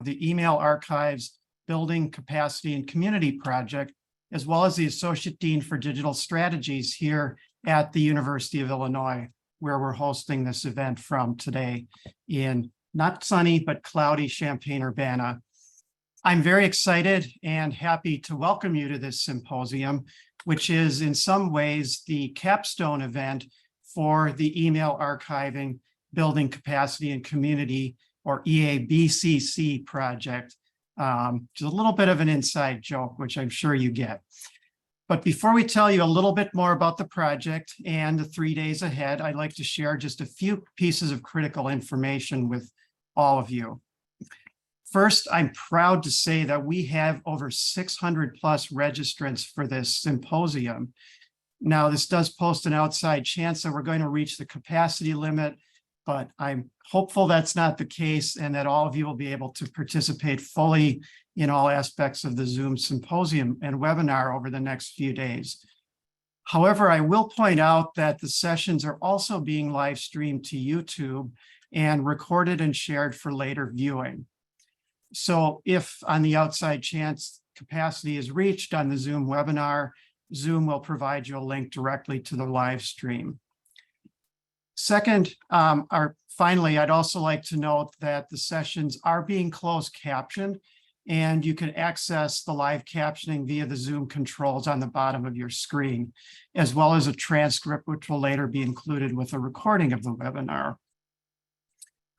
the Email Archives Building Capacity and Community Project, as well as the Associate Dean for Digital Strategies here at the University of Illinois, where we're hosting this event from today in not sunny, but cloudy Champaign-Urbana. I'm very excited and happy to welcome you to this symposium, which is in some ways the capstone event for the Email Archiving Building Capacity and Community, or EABCC project. Just a little bit of an inside joke, which I'm sure you get. But before we tell you a little bit more about the project and the 3 days ahead, I'd like to share just a few pieces of critical information with all of you. First, I'm proud to say that we have over 600 plus registrants for this symposium. Now, this does post an outside chance that we're going to reach the capacity limit, but I'm hopeful that's not the case and that all of you will be able to participate fully in all aspects of the Zoom symposium and webinar over the next few days. However, I will point out that the sessions are also being live streamed to YouTube and recorded and shared for later viewing. So if on the outside chance capacity is reached on the Zoom webinar, Zoom will provide you a link directly to the live stream. Second, finally, I'd also like to note that the sessions are being closed captioned, and you can access the live captioning via the Zoom controls on the bottom of your screen, as well as a transcript, which will later be included with a recording of the webinar.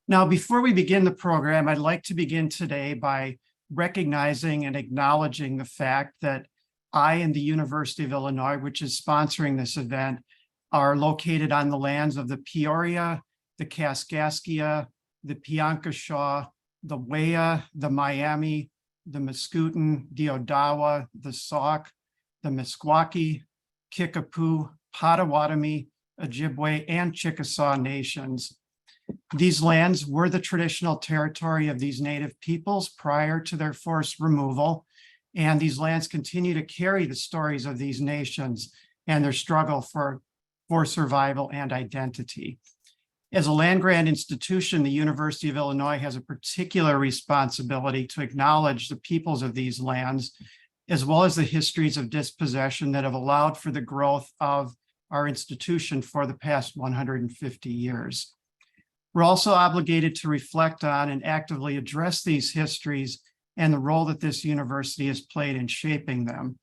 Now, before we begin the program, I'd like to begin today by recognizing and acknowledging the fact that I and the University of Illinois, which is sponsoring this event, are located on the lands of the Peoria, the Kaskaskia, the Piankashaw, the Wea, the Miami, the Mascoutin, the Odawa, the Sauk, the Meskwaki, Kickapoo, Potawatomi, Ojibwe, and Chickasaw nations. These lands were the traditional territory of these native peoples prior to their forced removal, and these lands continue to carry the stories of these nations and their struggle for survival and identity. As a land-grant institution, the University of Illinois has a particular responsibility to acknowledge the peoples of these lands, as well as the histories of dispossession that have allowed for the growth of our institution for the past 150 years. We're also obligated to reflect on and actively address these histories and the role that this university has played in shaping them.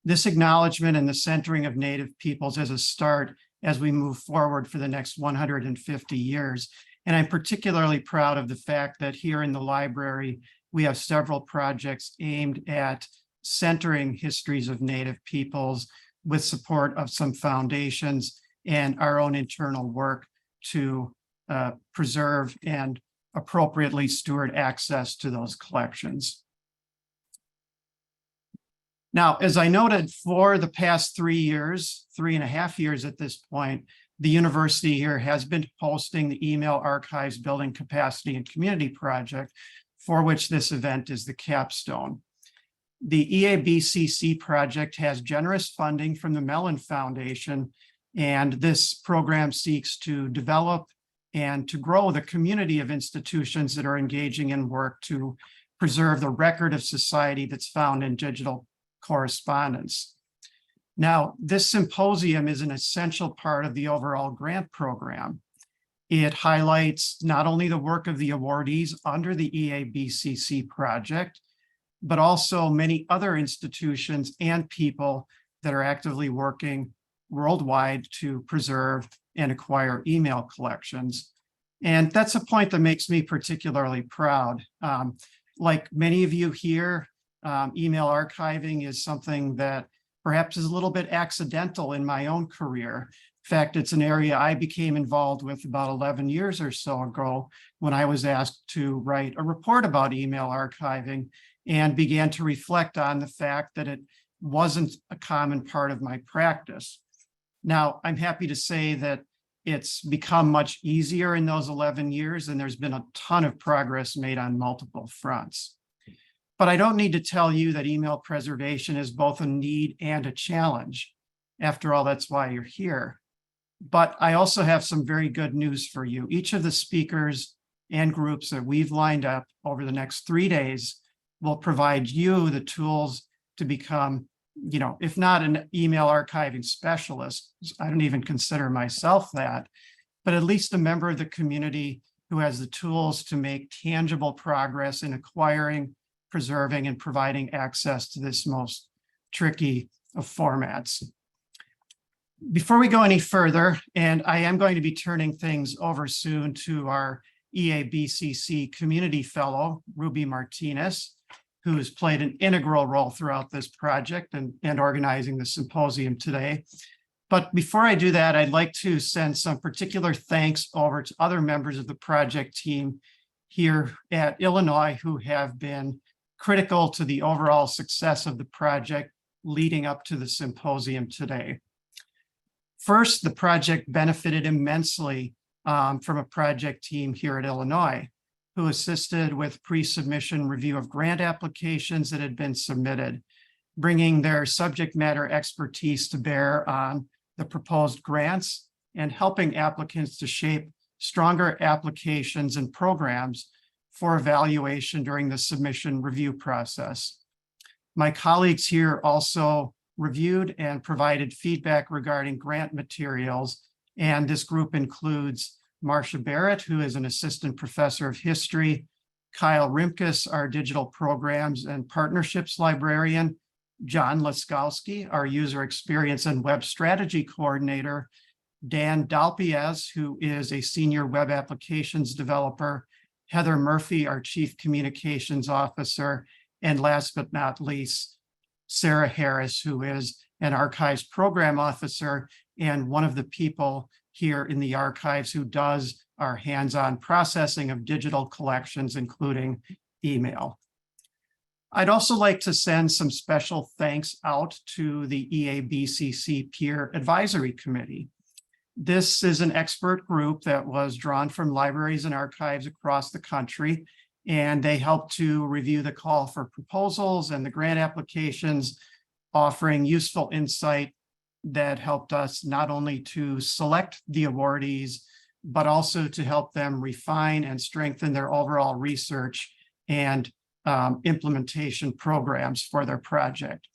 This acknowledgement and the centering of Native peoples is a start as we move forward for the next 150 years. And I'm particularly proud of the fact that here in the library, we have several projects aimed at centering histories of Native peoples with support of some foundations and our own internal work to preserve and appropriately steward access to those collections. Now, as I noted, for the past 3 years, 3.5 years at this point, the university here has been hosting the Email Archives Building Capacity and Community Project, for which this event is the capstone. The EABCC project has generous funding from the Mellon Foundation, and this program seeks to develop and to grow the community of institutions that are engaging in work to preserve the record of society that's found in digital correspondence. Now, this symposium is an essential part of the overall grant program. It highlights not only the work of the awardees under the EABCC project, but also many other institutions and people that are actively working worldwide to preserve and acquire email collections. And that's a point that makes me particularly proud. Like many of you here, email archiving is something that perhaps is a little bit accidental in my own career. In fact, it's an area I became involved with about 11 years or so ago when I was asked to write a report about email archiving and began to reflect on the fact that it wasn't a common part of my practice. Now, I'm happy to say that it's become much easier in those 11 years, and there's been a ton of progress made on multiple fronts. But I don't need to tell you that email preservation is both a need and a challenge. After all, that's why you're here. But I also have some very good news for you. Each of the speakers and groups that we've lined up over the next 3 days will provide you the tools to become, if not an email archiving specialist, I don't even consider myself that, but at least a member of the community who has the tools to make tangible progress in acquiring, preserving, and providing access to this most tricky of formats. Before we go any further, and I am going to be turning things over soon to our EABCC Community Fellow, Ruby Martinez, who has played an integral role throughout this project and organizing the symposium today. But before I do that, I'd like to send some particular thanks over to other members of the project team here at Illinois who have been critical to the overall success of the project leading up to the symposium today. First, the project benefited immensely from a project team here at Illinois who assisted with pre-submission review of grant applications that had been submitted, bringing their subject matter expertise to bear on the proposed grants and helping applicants to shape stronger applications and programs for evaluation during the submission review process. My colleagues here also reviewed and provided feedback regarding grant materials, and this group includes Marcia Barrett, who is an assistant professor of history, Kyle Rimkus, our digital programs and partnerships librarian, John Laskowski, our user experience and web strategy coordinator, Dan Dalpiez, who is a senior web applications developer, Heather Murphy, our chief communications officer, and last but not least, Sarah Harris, who is an archives program officer and one of the people here in the archives who does our hands-on processing of digital collections, including email. I'd also like to send some special thanks out to the EABCC Peer Advisory Committee. This is an expert group that was drawn from libraries and archives across the country, and they helped to review the call for proposals and the grant applications, offering useful insight that helped us not only to select the awardees, but also to help them refine and strengthen their overall research and implementation programs for their project.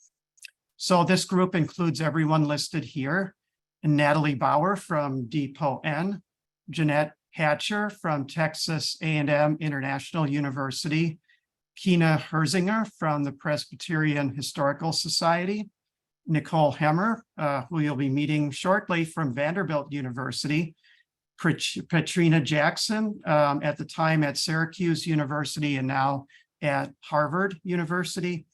So this group includes everyone listed here: Natalie Bauer from Depot N, Jeanette Hatcher from Texas A&M International University, Kina Herzinger from the Presbyterian Historical Society, Nicole Hemmer, who you'll be meeting shortly, from Vanderbilt University, Katrina Jackson, at the time at Syracuse University and now at Harvard University,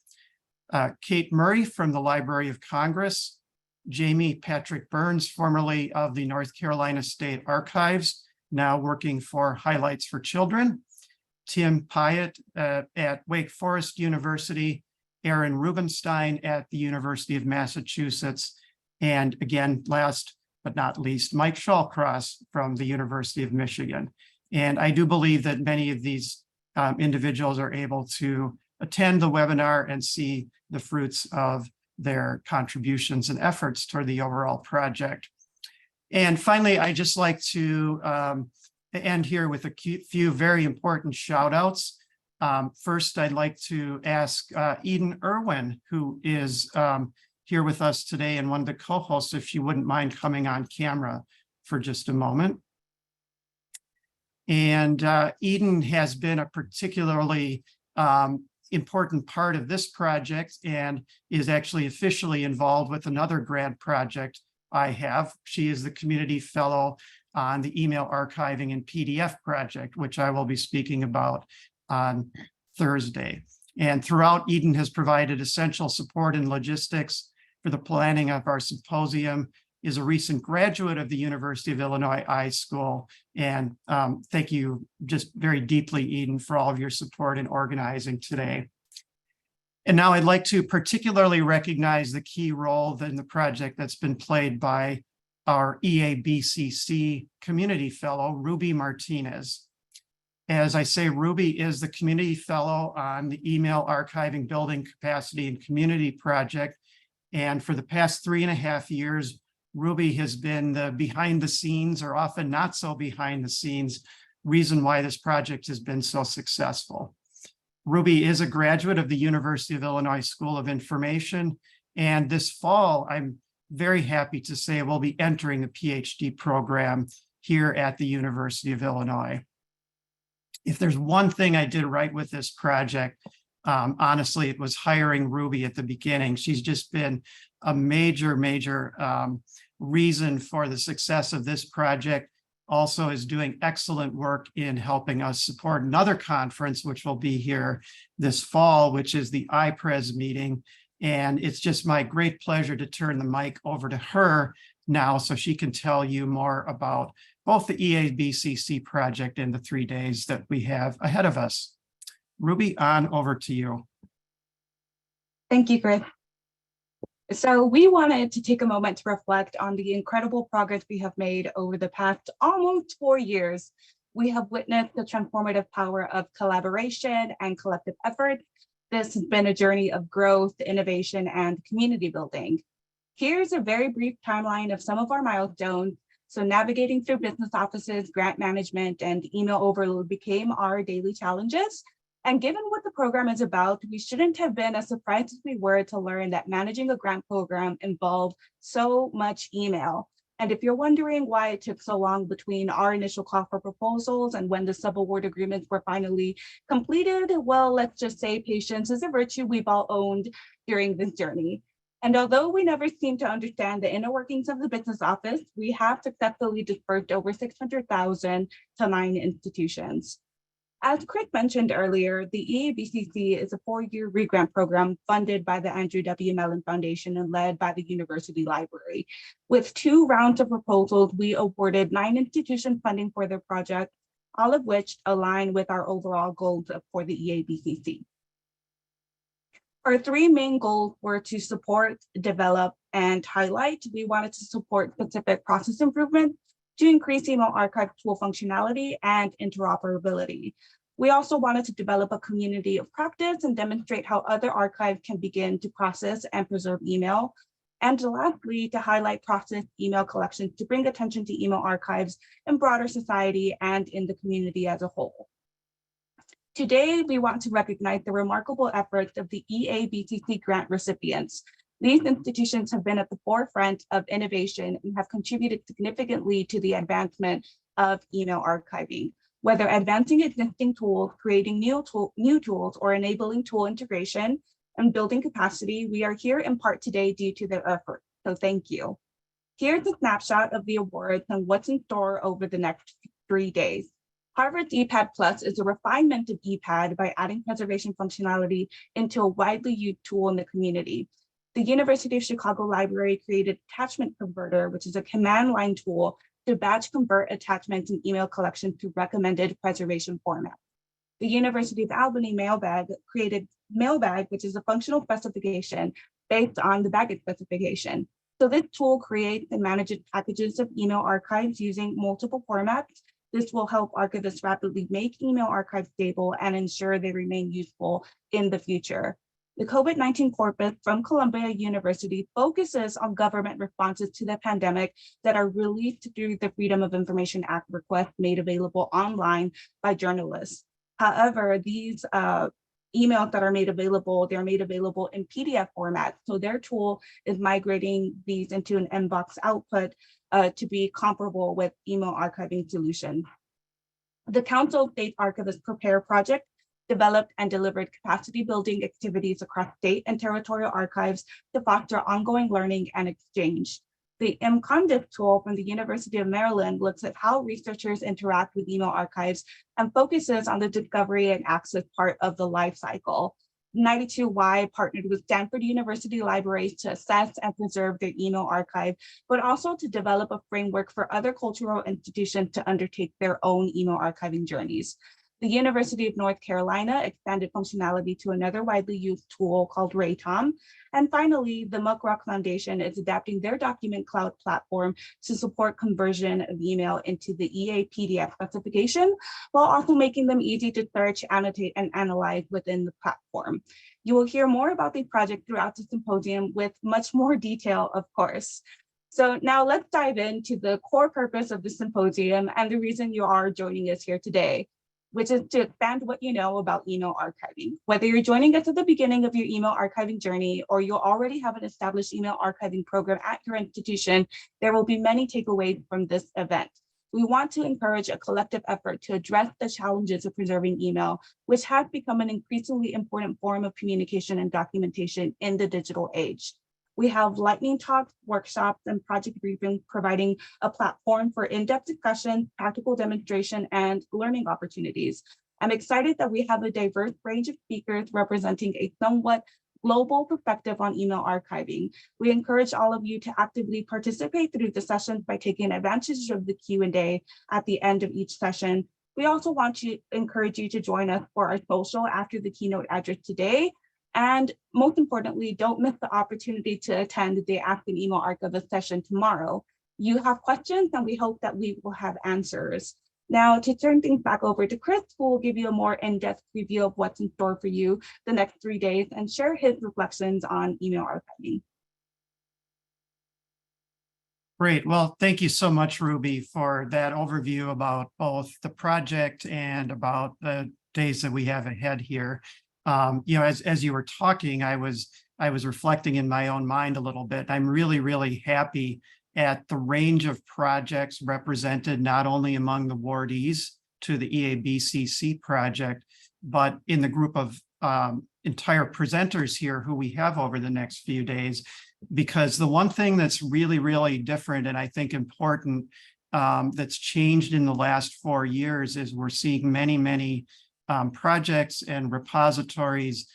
Kate Murray from the Library of Congress, Jamie Patrick Burns, formerly of the North Carolina State Archives, now working for Highlights for Children, Tim Pyatt at Wake Forest University, Aaron Rubenstein at the University of Massachusetts, and again, last but not least, Mike Shawcross from the University of Michigan. And I do believe that many of these individuals are able to attend the webinar and see the fruits of their contributions and efforts toward the overall project. And finally, I just like to end here with a few very important shout outs. First, I'd like to ask Eden Irwin, who is here with us today and one of the co-hosts, if she wouldn't mind coming on camera for just a moment. And Eden has been a particularly important part of this project and is actually officially involved with another grant project I have. She is the community fellow on the email archiving and PDF project, which I will be speaking about on Thursday. And throughout, Eden has provided essential support and logistics for the planning of our symposium, is a recent graduate of the University of Illinois iSchool. And thank you just very deeply, Eden, for all of your support in organizing today. And now I'd like to particularly recognize the key role in the project that's been played by our EABCC community fellow, Ruby Martinez. As I say, Ruby is the community fellow on the email archiving, building capacity, and community project. And for the past 3.5 years, Ruby has been the behind the scenes, or often not so behind the scenes, reason why this project has been so successful. Ruby is a graduate of the University of Illinois School of Information, and this fall, I'm very happy to say will be entering a PhD program here at the University of Illinois. If there's one thing I did right with this project, honestly, it was hiring Ruby at the beginning. She's just been a major reason for the success of this project. Also is doing excellent work in helping us support another conference, which will be here this fall, which is the IPRES meeting. And it's just my great pleasure to turn the mic over to her now so she can tell you more about both the EABCC project and the 3 days that we have ahead of us. Ruby, on over to you. Thank you, Chris. So we wanted to take a moment to reflect on the incredible progress we have made over the past almost 4 years. We have witnessed the transformative power of collaboration and collective effort. This has been a journey of growth, innovation, and community building. Here's a very brief timeline of some of our milestones. So navigating through business offices, grant management, and email overload became our daily challenges. And given what the program is about, we shouldn't have been as surprised as we were to learn that managing a grant program involved so much email. And if you're wondering why it took so long between our initial call for proposals and when the subaward agreements were finally completed, well, let's just say patience is a virtue we've all owned during this journey. And although we never seem to understand the inner workings of the business office, we have successfully dispersed over 600,000 to 9 institutions. As Chris mentioned earlier, the EABCC is a 4-year re-grant program funded by the Andrew W. Mellon Foundation and led by the University Library. With 2 rounds of proposals, we awarded 9 institutions funding for their project, all of which align with our overall goals for the EABCC. Our 3 main goals were to support, develop, and highlight. We wanted to support specific process improvements to increase email archive tool functionality and interoperability. We also wanted to develop a community of practice and demonstrate how other archives can begin to process and preserve email. And lastly, to highlight process email collections to bring attention to email archives in broader society and in the community as a whole. Today, we want to recognize the remarkable efforts of the EABCC grant recipients. These institutions have been at the forefront of innovation and have contributed significantly to the advancement of email archiving. Whether advancing existing tools, creating new tools, or enabling tool integration and building capacity, we are here in part today due to their effort. So thank you. Here's a snapshot of the awards and what's in store over the next 3 days. Harvard's ePad Plus is a refinement of ePad by adding preservation functionality into a widely used tool in the community. The University of Chicago Library created Attachment Converter, which is a command line tool to batch convert attachments and email collections to recommended preservation formats. The University of Albany Mailbag created Mailbag, which is a functional specification based on the baggage specification. So this tool creates and manages packages of email archives using multiple formats. This will help archivists rapidly make email archives stable and ensure they remain useful in the future. The COVID-19 corpus from Columbia University focuses on government responses to the pandemic that are released through the Freedom of Information Act requests made available online by journalists. However, these emails that are made available, they're made available in PDF format. So their tool is migrating these into an inbox output to be comparable with email archiving solutions. The Council of State Archivists Prepare project developed and delivered capacity building activities across state and territorial archives to foster ongoing learning and exchange. The mCondiff tool from the University of Maryland looks at how researchers interact with email archives and focuses on the discovery and access part of the life cycle. 92Y partnered with Stanford University Libraries to assess and preserve their email archive, but also to develop a framework for other cultural institutions to undertake their own email archiving journeys. The University of North Carolina expanded functionality to another widely used tool called Raytom. And finally, the Muckrock Foundation is adapting their document cloud platform to support conversion of email into the EA PDF specification, while also making them easy to search, annotate, and analyze within the platform. You will hear more about the project throughout the symposium with much more detail, of course. So now let's dive into the core purpose of the symposium and the reason you are joining us here today, which is to expand what you know about email archiving. Whether you're joining us at the beginning of your email archiving journey, or you already have an established email archiving program at your institution, there will be many takeaways from this event. We want to encourage a collective effort to address the challenges of preserving email, which has become an increasingly important form of communication and documentation in the digital age. We have lightning talks, workshops, and project briefings providing a platform for in-depth discussion, practical demonstration, and learning opportunities. I'm excited that we have a diverse range of speakers representing a somewhat global perspective on email archiving. We encourage all of you to actively participate through the sessions by taking advantage of the Q&A at the end of each session. We also want to encourage you to join us for our social after the keynote address today. And most importantly, don't miss the opportunity to attend the Ask an Email Archivist session tomorrow. You have questions and we hope that we will have answers. Now, to turn things back over to Chris, who will give you a more in-depth review of what's in store for you the next 3 days and share his reflections on email archiving. Great. Well, thank you so much, Ruby, for that overview about both the project and about the days that we have ahead here. As you were talking, I was reflecting in my own mind a little bit. I'm really, really happy at the range of projects represented, not only among the awardees to the EABCC project, but in the group of entire presenters here who we have over the next few days. Because the one thing that's really, really different and I think important that's changed in the last 4 years is we're seeing many, many projects and repositories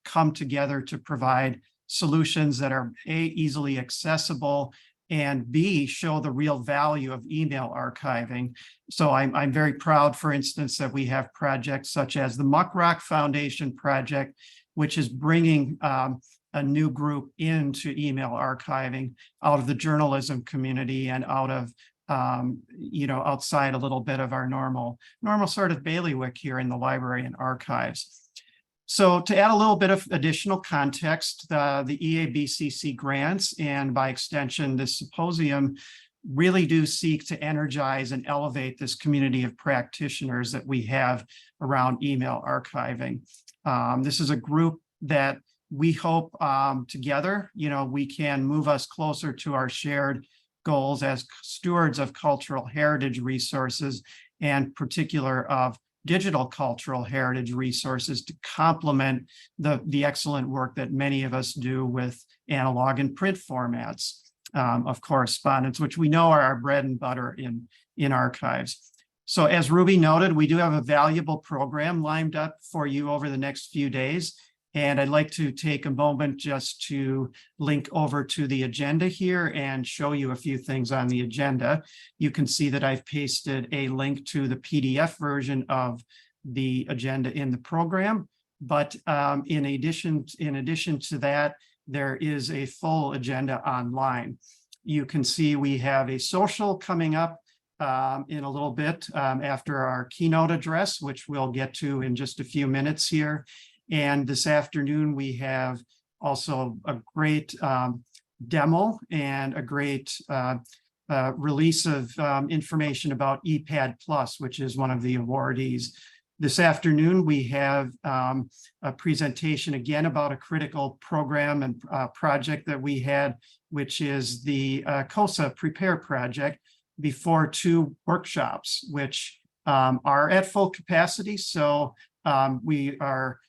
come together to provide solutions that are A, easily accessible, and B, show the real value of email archiving. So I'm very proud, for instance, that we have projects such as the Muckrock Foundation project, which is bringing a new group into email archiving out of the journalism community and out of outside a little bit of our normal sort of bailiwick here in the library and archives. So to add a little bit of additional context, the EABCC grants and by extension, this symposium really do seek to energize and elevate this community of practitioners that we have around email archiving. This is a group that we hope together, we can move us closer to our shared goals as stewards of cultural heritage resources and particular of digital cultural heritage resources to complement the excellent work that many of us do with analog and print formats of correspondence, which we know are our bread and butter in archives. So as Ruby noted, we do have a valuable program lined up for you over the next few days. And I'd like to take a moment just to link over to the agenda here and show you a few things on the agenda. You can see that I've pasted a link to the PDF version of the agenda in the program. But in addition to that, there is a full agenda online. You can see we have a social coming up in a little bit after our keynote address, which we'll get to in just a few minutes here. And this afternoon, we have also a great demo and a great release of information about ePad Plus, which is one of the awardees. This afternoon, we have a presentation again about a critical program and project that we had, which is the COSA Prepare project before 2 workshops, which are at full capacity. So we are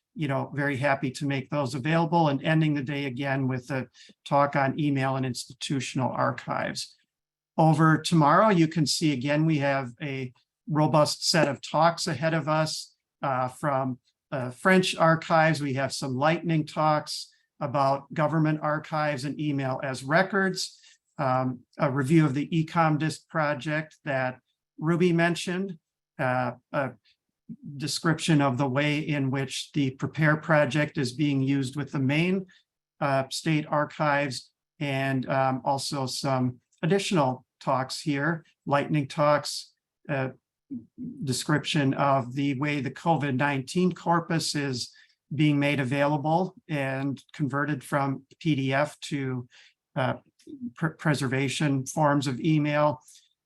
very happy to make those available and ending the day again with a talk on email and institutional archives. Over tomorrow, you can see again, we have a robust set of talks ahead of us from French archives. We have some lightning talks about government archives and email as records, a review of the eComDisc project that Ruby mentioned, a description of the way in which the Prepare project is being used with the Maine state archives, and also some additional talks here, lightning talks, description of the way the COVID-19 corpus is being made available and converted from PDF to preservation forms of email,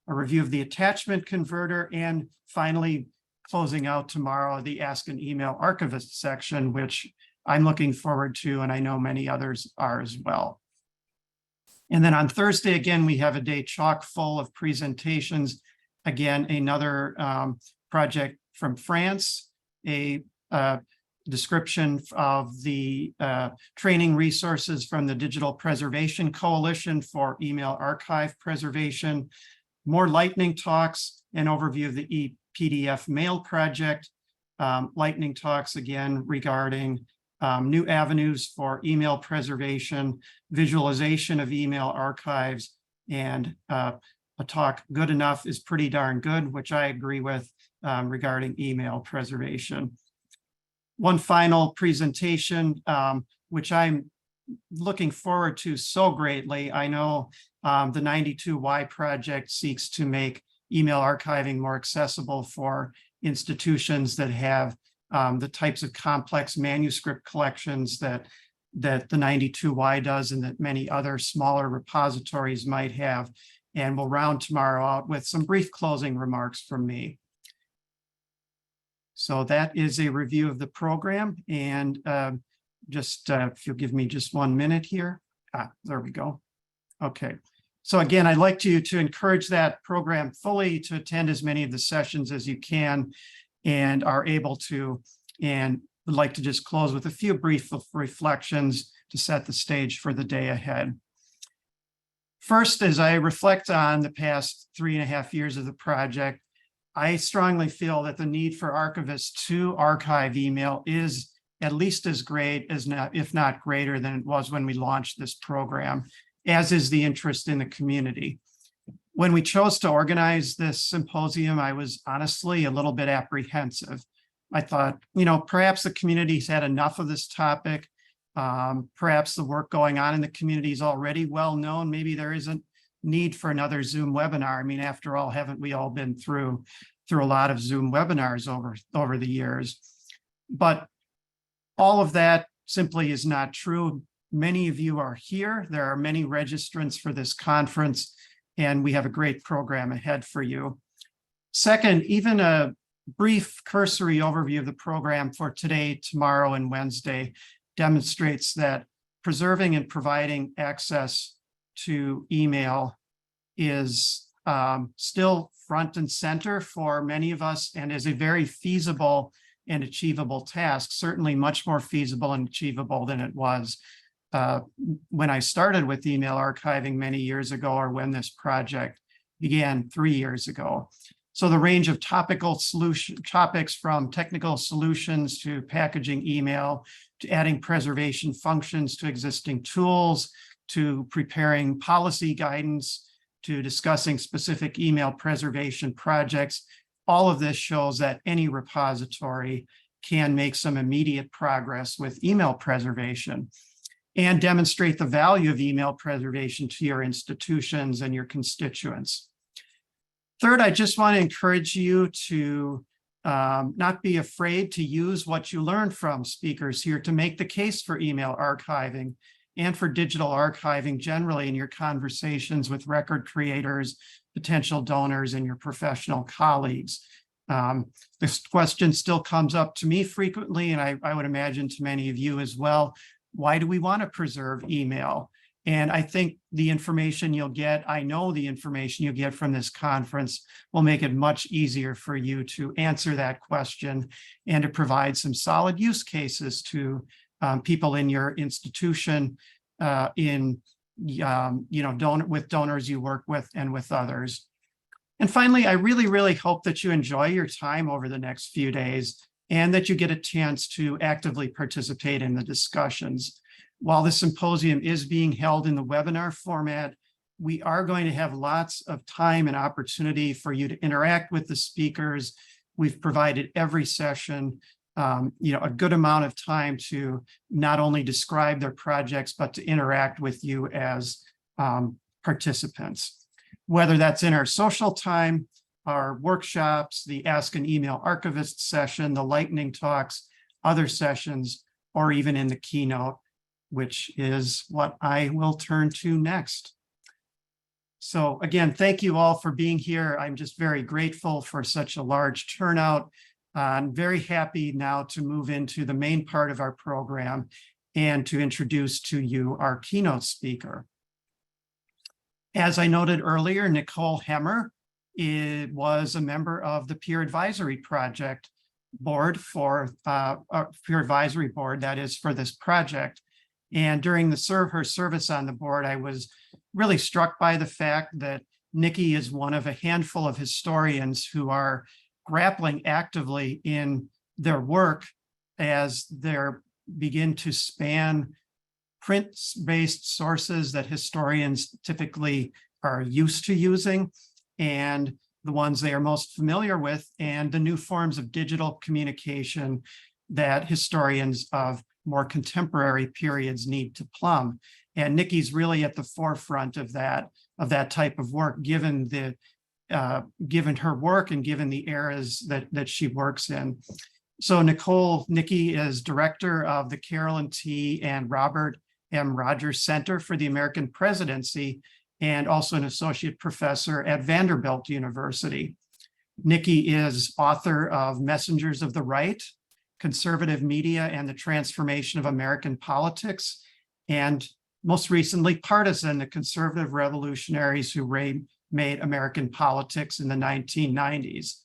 a review of the attachment converter, and finally, closing out tomorrow, the Ask an Email Archivist section, which I'm looking forward to, and I know many others are as well. And then on Thursday, again, we have a day chock full of presentations. Again, another project from France, a description of the training resources from the Digital Preservation Coalition for email archive preservation, more lightning talks, an overview of the ePDF mail project, lightning talks again regarding new avenues for email preservation, visualization of email archives, and a talk, Good Enough is Pretty Darn Good, which I agree with regarding email preservation. One final presentation, which I'm looking forward to so greatly. I know the 92Y project seeks to make email archiving more accessible for institutions that have the types of complex manuscript collections that the 92Y does and that many other smaller repositories might have. And we'll round tomorrow out with some brief closing remarks from me. So that is a review of the program. And if you'll give me just 1 minute here. There we go. Okay. So again, I'd like you to encourage that program fully to attend as many of the sessions as you can and are able to, and would like to just close with a few brief reflections to set the stage for the day ahead. First, as I reflect on the past 3.5 years of the project, I strongly feel that the need for archivists to archive email is at least as great as not, if not greater than it was when we launched this program, as is the interest in the community. When we chose to organize this symposium, I was honestly a little bit apprehensive. I thought, perhaps the community's had enough of this topic. Perhaps the work going on in the community is already well known. Maybe there isn't need for another Zoom webinar. I mean, after all, haven't we all been through a lot of Zoom webinars over the years? But all of that simply is not true. Many of you are here. There are many registrants for this conference, and we have a great program ahead for you. Second, even a brief cursory overview of the program for today, tomorrow, and Wednesday demonstrates that preserving and providing access to email is still front and center for many of us and is a very feasible and achievable task, certainly much more feasible and achievable than it was when I started with email archiving many years ago, or when this project began 3 years ago. So the range of topics from technical solutions to packaging email, to adding preservation functions to existing tools, to preparing policy guidance, to discussing specific email preservation projects. All of this shows that any repository can make some immediate progress with email preservation and demonstrate the value of email preservation to your institutions and your constituents. Third, I just want to encourage you to not be afraid to use what you learned from speakers here to make the case for email archiving and for digital archiving generally in your conversations with record creators, potential donors, and your professional colleagues. This question still comes up to me frequently, and I would imagine to many of you as well. Why do we want to preserve email? And I think the information you'll get, I know the information you get from this conference will make it much easier for you to answer that question and to provide some solid use cases to people in your institution, with donors you work with and with others. And finally, I really hope that you enjoy your time over the next few days and that you get a chance to actively participate in the discussions. While the symposium is being held in the webinar format, we are going to have lots of time and opportunity for you to interact with the speakers. We've provided every session a good amount of time to not only describe their projects, but to interact with you as participants. Whether that's in our social time, our workshops, the Ask an Email Archivist session, the lightning talks, other sessions, or even in the keynote, which is what I will turn to next. So again, thank you all for being here. I'm just very grateful for such a large turnout. I'm very happy now to move into the main part of our program and to introduce to you our keynote speaker. As I noted earlier, Nicole Hemmer was a member of the Peer Advisory Project board for Peer Advisory Board, that is for this project. And during her service on the board, I was really struck by the fact that Nikki is one of a handful of historians who are grappling actively in their work as they begin to span print-based sources that historians typically are used to using and the ones they are most familiar with, and the new forms of digital communication that historians of more contemporary periods need to plumb. And Nikki's really at the forefront of that type of work, given her work and given the eras that she works in. So Nikki is director of the Carolyn T. and Robert M. Rogers Center for the American Presidency, and also an associate professor at Vanderbilt University. Nikki is author of Messengers of the Right, Conservative Media and the Transformation of American Politics, and most recently, Partisan, the conservative revolutionaries who made American politics in the 1990s.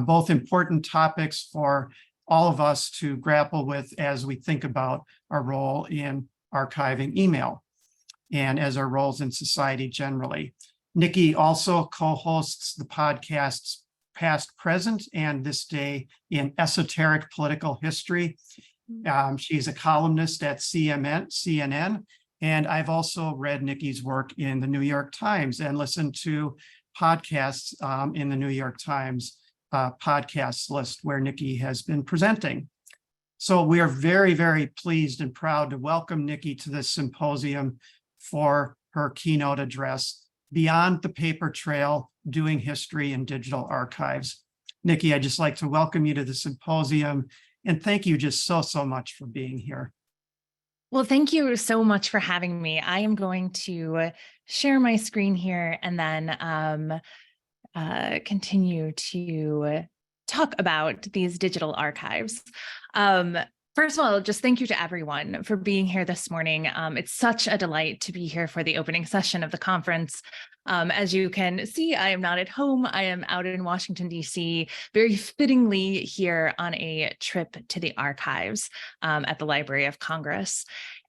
Both important topics for all of us to grapple with as we think about our role in archiving email and as our roles in society generally. Nikki also co-hosts the podcasts Past, Present, and This Day in Esoteric Political History. She's a columnist at CNN, and I've also read Nikki's work in the New York Times and listened to podcasts in the New York Times podcasts list where Nikki has been presenting. So we are very, very pleased and proud to welcome Nikki to this symposium for her keynote address, Beyond the Paper Trail, Doing History in Digital Archives. Nikki, I'd just like to welcome you to the symposium and thank you just so much for being here. Well, thank you so much for having me. I am going to share my screen here and then continue to talk about these digital archives. First of all, just thank you to everyone for being here this morning. It's such a delight to be here for the opening session of the conference. As you can see, I am not at home. I am out in Washington, D.C., very fittingly here on a trip to the archives at the Library of Congress.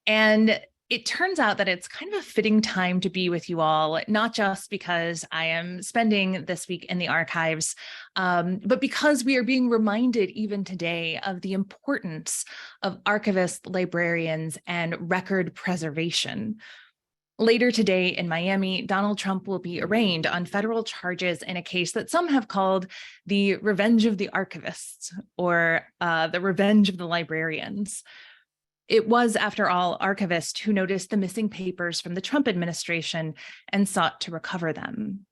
And it turns out that it's kind of a fitting time to be with you all, not just because I am spending this week in the archives, but because we are being reminded even today of the importance of archivists, librarians, and record preservation. Later today in Miami, Donald Trump will be arraigned on federal charges in a case that some have called the revenge of the archivists or the revenge of the librarians. It was, after all, archivists who noticed the missing papers from the Trump administration and sought to recover them.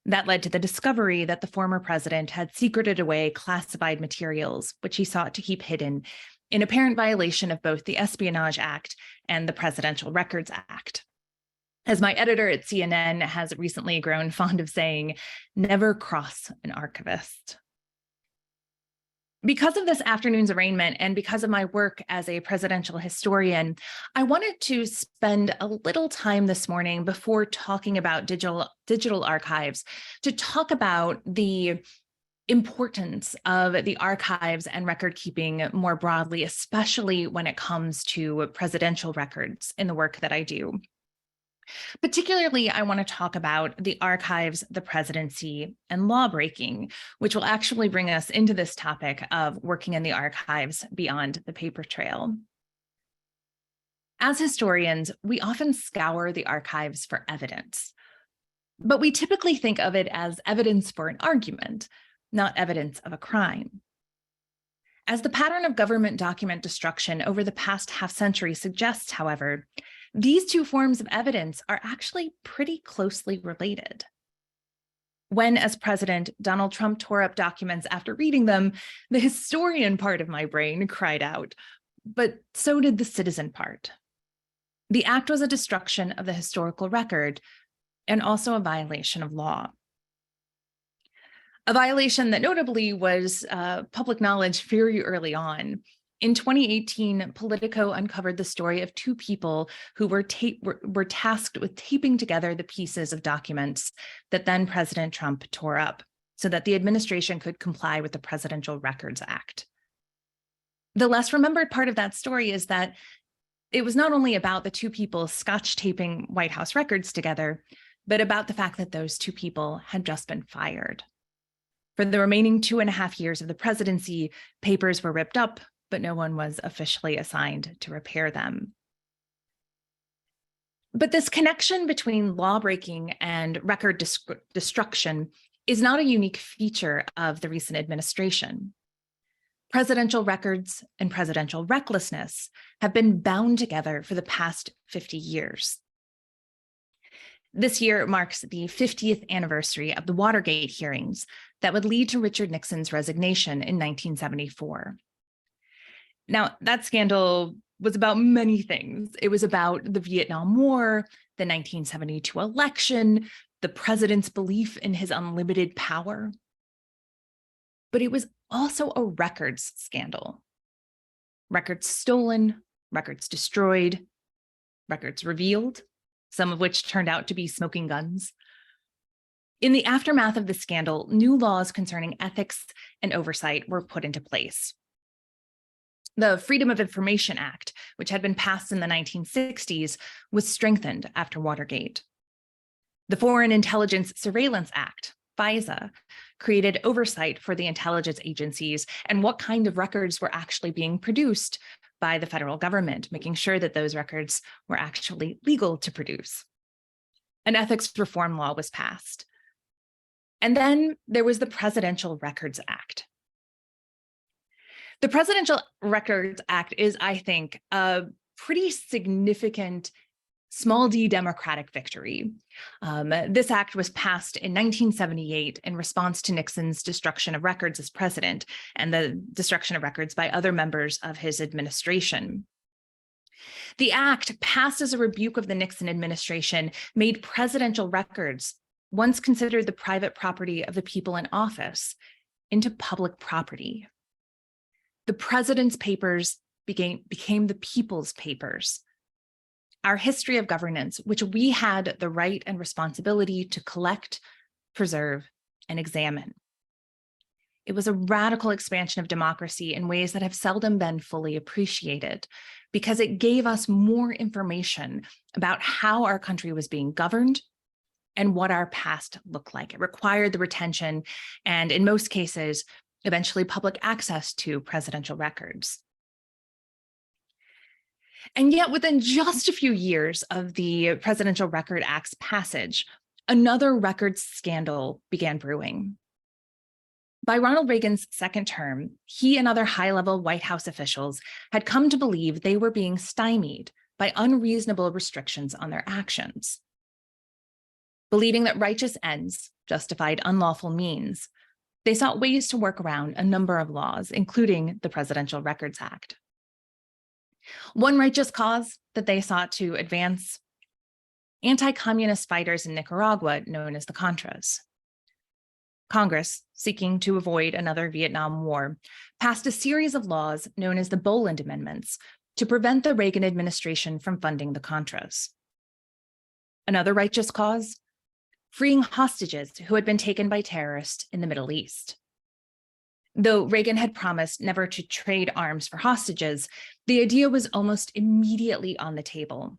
That led to the discovery that the former president had secreted away classified materials, which he sought to keep hidden, in apparent violation of both the Espionage Act and the Presidential Records Act. As my editor at CNN has recently grown fond of saying, never cross an archivist. Because of this afternoon's arraignment and because of my work as a presidential historian, I wanted to spend a little time this morning before talking about digital archives to talk about the importance of the archives and record keeping more broadly, especially when it comes to presidential records in the work that I do. Particularly, I want to talk about the archives, the presidency, and lawbreaking, which will actually bring us into this topic of working in the archives beyond the paper trail. As historians, we often scour the archives for evidence, but we typically think of it as evidence for an argument, not evidence of a crime. As the pattern of government document destruction over the past half-century suggests, however, these two forms of evidence are actually pretty closely related. When, as president, Donald Trump tore up documents after reading them, the historian part of my brain cried out, but so did the citizen part. The act was a destruction of the historical record, and also a violation of law. A violation that notably was public knowledge very early on. In 2018, Politico uncovered the story of two people who were tasked with taping together the pieces of documents that then President Trump tore up so that the administration could comply with the Presidential Records Act. The less remembered part of that story is that it was not only about the two people scotch taping White House records together, but about the fact that those two people had just been fired. For the remaining 2.5 years of the presidency, papers were ripped up, but no one was officially assigned to repair them. But this connection between lawbreaking and record destruction is not a unique feature of the recent administration. Presidential records and presidential recklessness have been bound together for the past 50 years. This year marks the 50th anniversary of the Watergate hearings that would lead to Richard Nixon's resignation in 1974. Now, that scandal was about many things. It was about the Vietnam War, the 1972 election, the president's belief in his unlimited power. But it was also a records scandal. Records stolen, records destroyed, records revealed, some of which turned out to be smoking guns. In the aftermath of the scandal, new laws concerning ethics and oversight were put into place. The Freedom of Information Act, which had been passed in the 1960s, was strengthened after Watergate. The Foreign Intelligence Surveillance Act, FISA, created oversight for the intelligence agencies and what kind of records were actually being produced by the federal government, making sure that those records were actually legal to produce. An ethics reform law was passed. And then there was the Presidential Records Act. The Presidential Records Act is, I think, a pretty significant small d democratic victory. This act was passed in 1978 in response to Nixon's destruction of records as president and the destruction of records by other members of his administration. The act, passed as a rebuke of the Nixon administration, made presidential records, once considered the private property of the people in office, into public property. The president's papers became the people's papers. Our history of governance, which we had the right and responsibility to collect, preserve, and examine. It was a radical expansion of democracy in ways that have seldom been fully appreciated, because it gave us more information about how our country was being governed and what our past looked like. It required the retention and, in most cases, eventually public access to presidential records. And yet, within just a few years of the Presidential Record Act's passage, another records scandal began brewing. By Ronald Reagan's second term, he and other high-level White House officials had come to believe they were being stymied by unreasonable restrictions on their actions. Believing that righteous ends justified unlawful means, they sought ways to work around a number of laws, including the Presidential Records Act. One righteous cause that they sought to advance: anti-communist fighters in Nicaragua known as the Contras. Congress, seeking to avoid another Vietnam War, passed a series of laws known as the Boland Amendments to prevent the Reagan administration from funding the Contras. Another righteous cause: freeing hostages who had been taken by terrorists in the Middle East. Though Reagan had promised never to trade arms for hostages, the idea was almost immediately on the table.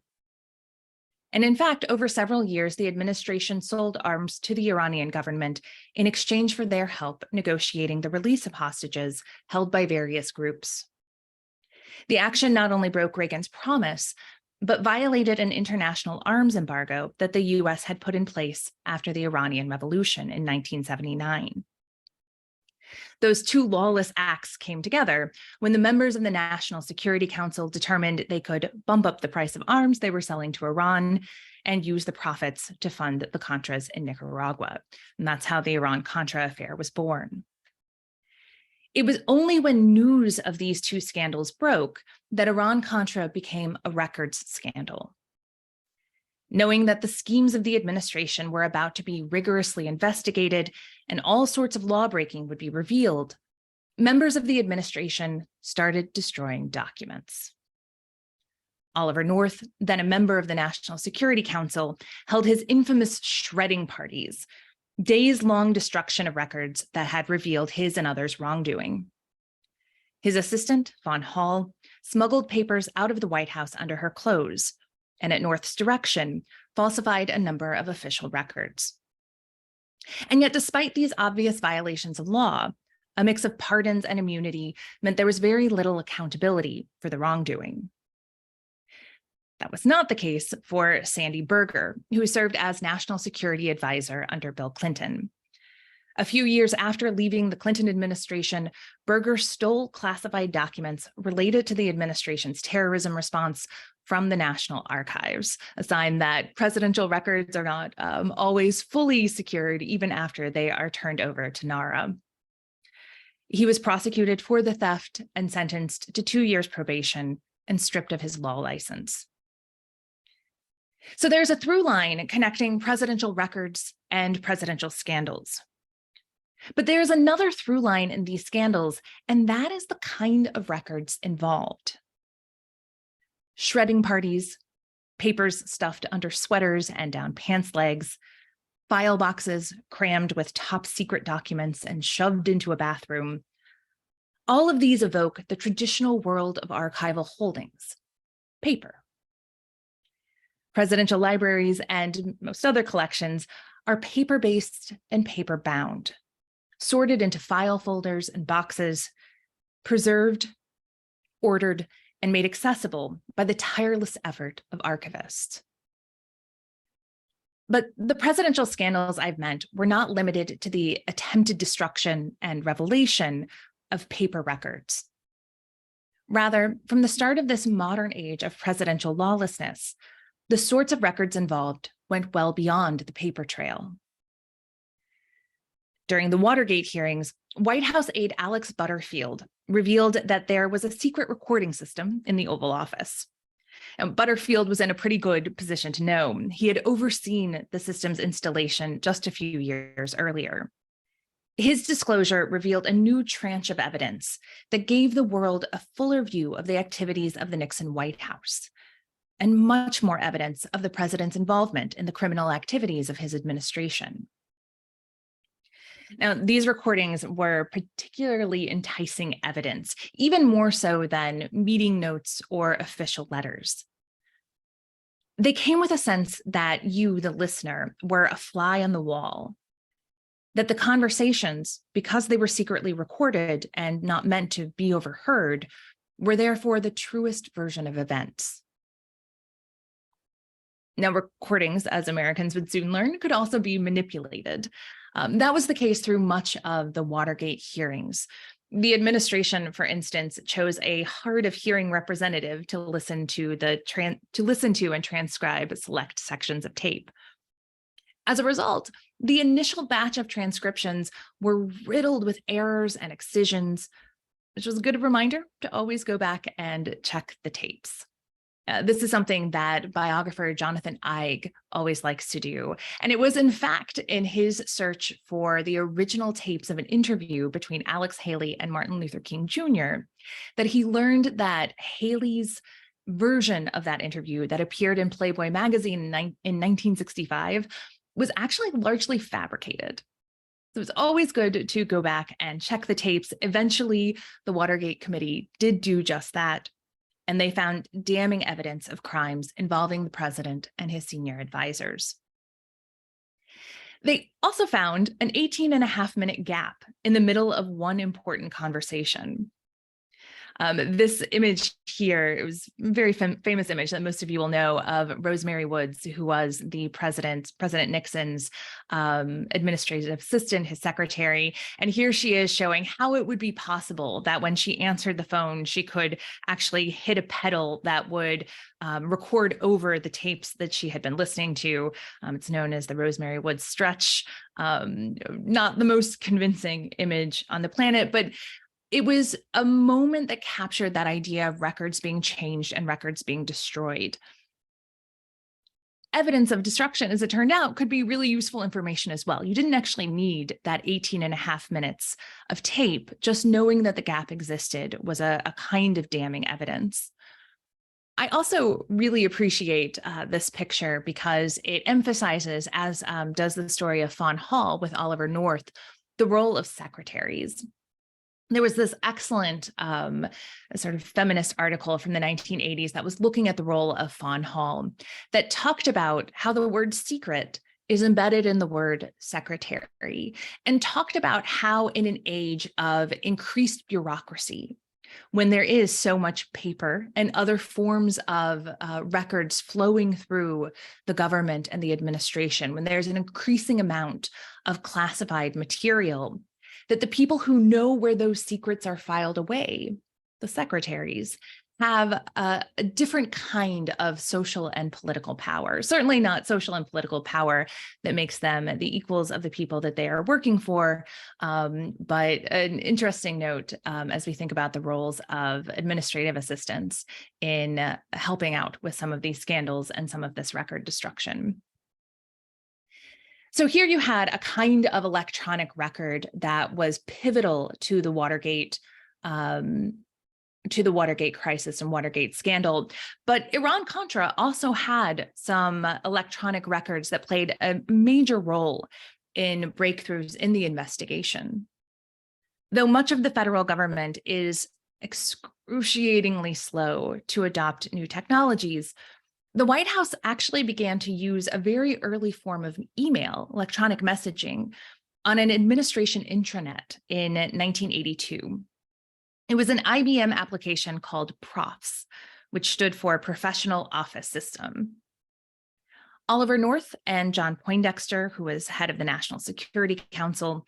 And in fact, over several years, the administration sold arms to the Iranian government in exchange for their help negotiating the release of hostages held by various groups. The action not only broke Reagan's promise, but violated an international arms embargo that the US had put in place after the Iranian Revolution in 1979. Those two lawless acts came together when the members of the National Security Council determined they could bump up the price of arms they were selling to Iran and use the profits to fund the Contras in Nicaragua. And that's how the Iran-Contra affair was born. It was only when news of these two scandals broke that Iran-Contra became a records scandal. knowing that the schemes of the administration were about to be rigorously investigated and all sorts of lawbreaking would be revealed, members of the administration started destroying documents. Oliver North, then a member of the National Security Council, held his infamous shredding parties, days-long destruction of records that had revealed his and others' wrongdoing. His assistant, Von Hall, smuggled papers out of the White House under her clothes, and at North's direction, falsified a number of official records. And yet, despite these obvious violations of law, a mix of pardons and immunity meant there was very little accountability for the wrongdoing. That was not the case for Sandy Berger, who served as National Security Advisor under Bill Clinton. A few years after leaving the Clinton administration, Berger stole classified documents related to the administration's terrorism response from the National Archives, a sign that presidential records are not always fully secured, even after they are turned over to NARA. He was prosecuted for the theft and sentenced to 2 years probation and stripped of his law license. So there's a through line connecting presidential records and presidential scandals. But there's another through line in these scandals, and that is the kind of records involved. Shredding parties, papers stuffed under sweaters and down pants legs, file boxes crammed with top secret documents and shoved into a bathroom. All of these evoke the traditional world of archival holdings, paper. Presidential libraries and most other collections are paper-based and paper-bound, sorted into file folders and boxes, preserved, ordered, and made accessible by the tireless effort of archivists. But the presidential scandals I've meant were not limited to the attempted destruction and revelation of paper records. Rather, from the start of this modern age of presidential lawlessness, the sorts of records involved went well beyond the paper trail. During the Watergate hearings, White House aide Alex Butterfield revealed that there was a secret recording system in the Oval Office. And Butterfield was in a pretty good position to know. He had overseen the system's installation just a few years earlier. His disclosure revealed a new tranche of evidence that gave the world a fuller view of the activities of the Nixon White House, and much more evidence of the president's involvement in the criminal activities of his administration. Now, these recordings were particularly enticing evidence, even more so than meeting notes or official letters. They came with a sense that you, the listener, were a fly on the wall, that the conversations, because they were secretly recorded and not meant to be overheard, were therefore the truest version of events. Now, recordings, as Americans would soon learn, could also be manipulated. That was the case through much of the Watergate hearings. The administration, for instance, chose a hard of hearing representative to listen to and transcribe select sections of tape. As a result, the initial batch of transcriptions were riddled with errors and excisions, which was a good reminder to always go back and check the tapes. This is something that biographer Jonathan Eig always likes to do. And it was, in fact, in his search for the original tapes of an interview between Alex Haley and Martin Luther King Jr. that he learned that Haley's version of that interview that appeared in Playboy magazine in 1965 was actually largely fabricated. So it's always good to go back and check the tapes. Eventually, the Watergate Committee did do just that, and they found damning evidence of crimes involving the president and his senior advisors. They also found an 18.5-minute gap in the middle of one important conversation. This image here, it was a very famous image that most of you will know of Rosemary Woods, who was the President Nixon's administrative assistant, his secretary. And here she is showing how it would be possible that when she answered the phone, she could actually hit a pedal that would record over the tapes that she had been listening to. It's known as the Rosemary Woods stretch. Not the most convincing image on the planet, but it was a moment that captured that idea of records being changed and records being destroyed. evidence of destruction, as it turned out, could be really useful information as well. You didn't actually need that 18.5 minutes of tape. Just knowing that the gap existed was a kind of damning evidence. I also really appreciate this picture because it emphasizes, as does the story of Fawn Hall with Oliver North, the role of secretaries. There was this excellent sort of feminist article from the 1980s that was looking at the role of Fawn Hall that talked about how the word secret is embedded in the word secretary, and talked about how in an age of increased bureaucracy, when there is so much paper and other forms of records flowing through the government and the administration, when there's an increasing amount of classified material, that the people who know where those secrets are filed away, the secretaries, have a different kind of social and political power. Certainly not social and political power that makes them the equals of the people that they are working for, but an interesting note as we think about the roles of administrative assistants in helping out with some of these scandals and some of this record destruction. So here you had a kind of electronic record that was pivotal to the Watergate crisis and Watergate scandal. But Iran-Contra also had some electronic records that played a major role in breakthroughs in the investigation. Though much of the federal government is excruciatingly slow to adopt new technologies, the White House actually began to use a very early form of email, electronic messaging, on an administration intranet in 1982. It was an IBM application called PROFS, which stood for Professional Office System. Oliver North and John Poindexter, who was head of the National Security Council,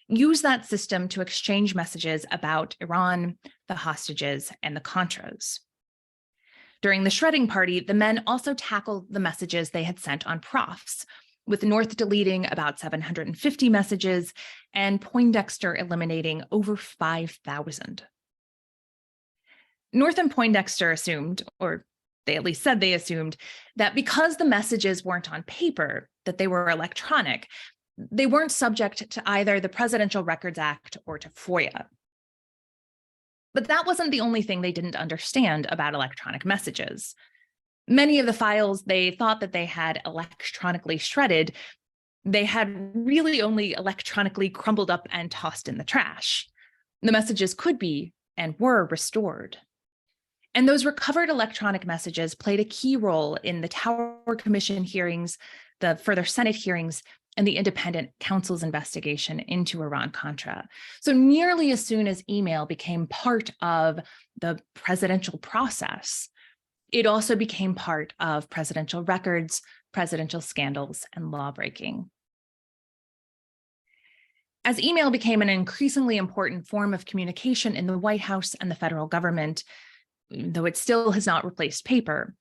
used that system to exchange messages about Iran, the hostages, and the Contras. During the shredding party, the men also tackled the messages they had sent on PROFS, with North deleting about 750 messages and Poindexter eliminating over 5,000. North and Poindexter assumed, or they at least said they assumed, that because the messages weren't on paper, that they were electronic, they weren't subject to either the Presidential Records Act or to FOIA. But that wasn't the only thing they didn't understand about electronic messages. Many of the files they thought that they had electronically shredded, they had really only electronically crumbled up and tossed in the trash. The messages could be and were restored. And those recovered electronic messages played a key role in the Tower Commission hearings, the further Senate hearings, and the independent counsel's investigation into Iran-Contra. So nearly as soon as email became part of the presidential process, it also became part of presidential records, presidential scandals, and lawbreaking. As email became an increasingly important form of communication in the White House and the federal government, though it still has not replaced paper,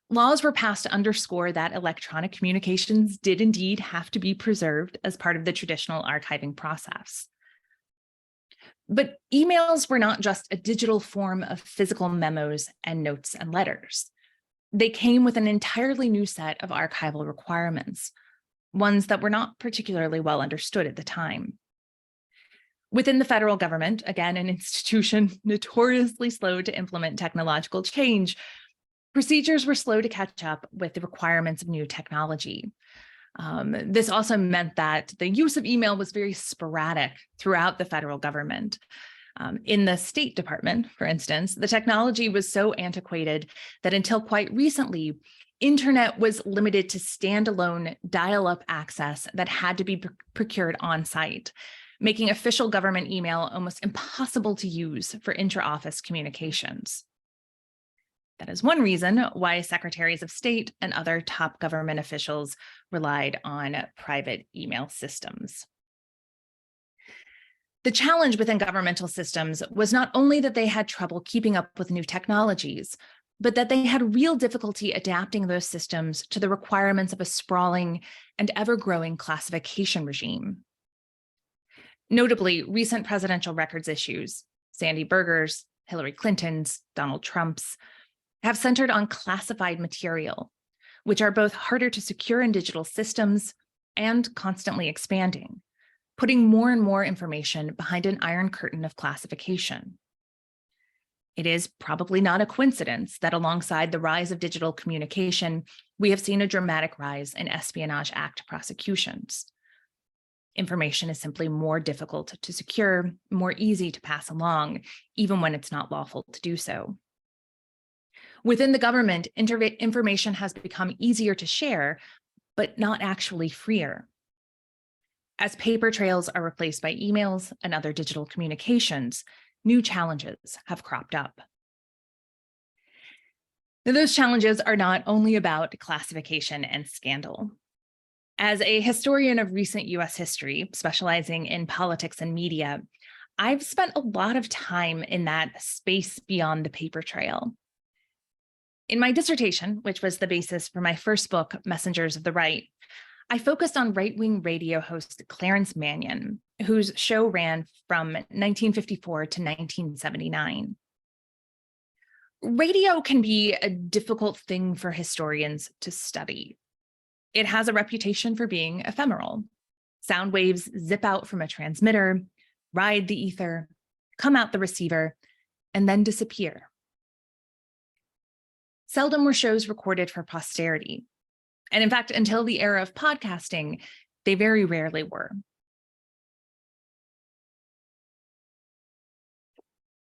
laws were passed to underscore that electronic communications did indeed have to be preserved as part of the traditional archiving process. But emails were not just a digital form of physical memos and notes and letters. They came with an entirely new set of archival requirements, ones that were not particularly well understood at the time. Within the federal government, again, an institution notoriously slow to implement technological change, procedures were slow to catch up with the requirements of new technology. This also meant that the use of email was very sporadic throughout the federal government. In the State Department, for instance, the technology was so antiquated that until quite recently, internet was limited to standalone dial-up access that had to be procured on site, making official government email almost impossible to use for intra-office communications. That is one reason why secretaries of state and other top government officials relied on private email systems. The challenge within governmental systems was not only that they had trouble keeping up with new technologies, but that they had real difficulty adapting those systems to the requirements of a sprawling and ever-growing classification regime. Notably, recent presidential records issues, Sandy Berger's, Hillary Clinton's, Donald Trump's, have centered on classified material, which are both harder to secure in digital systems and constantly expanding, putting more and more information behind an iron curtain of classification. It is probably not a coincidence that alongside the rise of digital communication, we have seen a dramatic rise in Espionage Act prosecutions. Information is simply more difficult to secure, more easy to pass along, even when it's not lawful to do so. Within the government, information has become easier to share, but not actually freer. As paper trails are replaced by emails and other digital communications, new challenges have cropped up. Now, those challenges are not only about classification and scandal. As a historian of recent US history, specializing in politics and media, I've spent a lot of time in that space beyond the paper trail. In my dissertation, which was the basis for my first book, Messengers of the Right, I focused on right-wing radio host Clarence Mannion, whose show ran from 1954 to 1979. Radio can be a difficult thing for historians to study. It has a reputation for being ephemeral. Sound waves zip out from a transmitter, ride the ether, come out the receiver, and then disappear. Seldom were shows recorded for posterity. And in fact, until the era of podcasting, they very rarely were.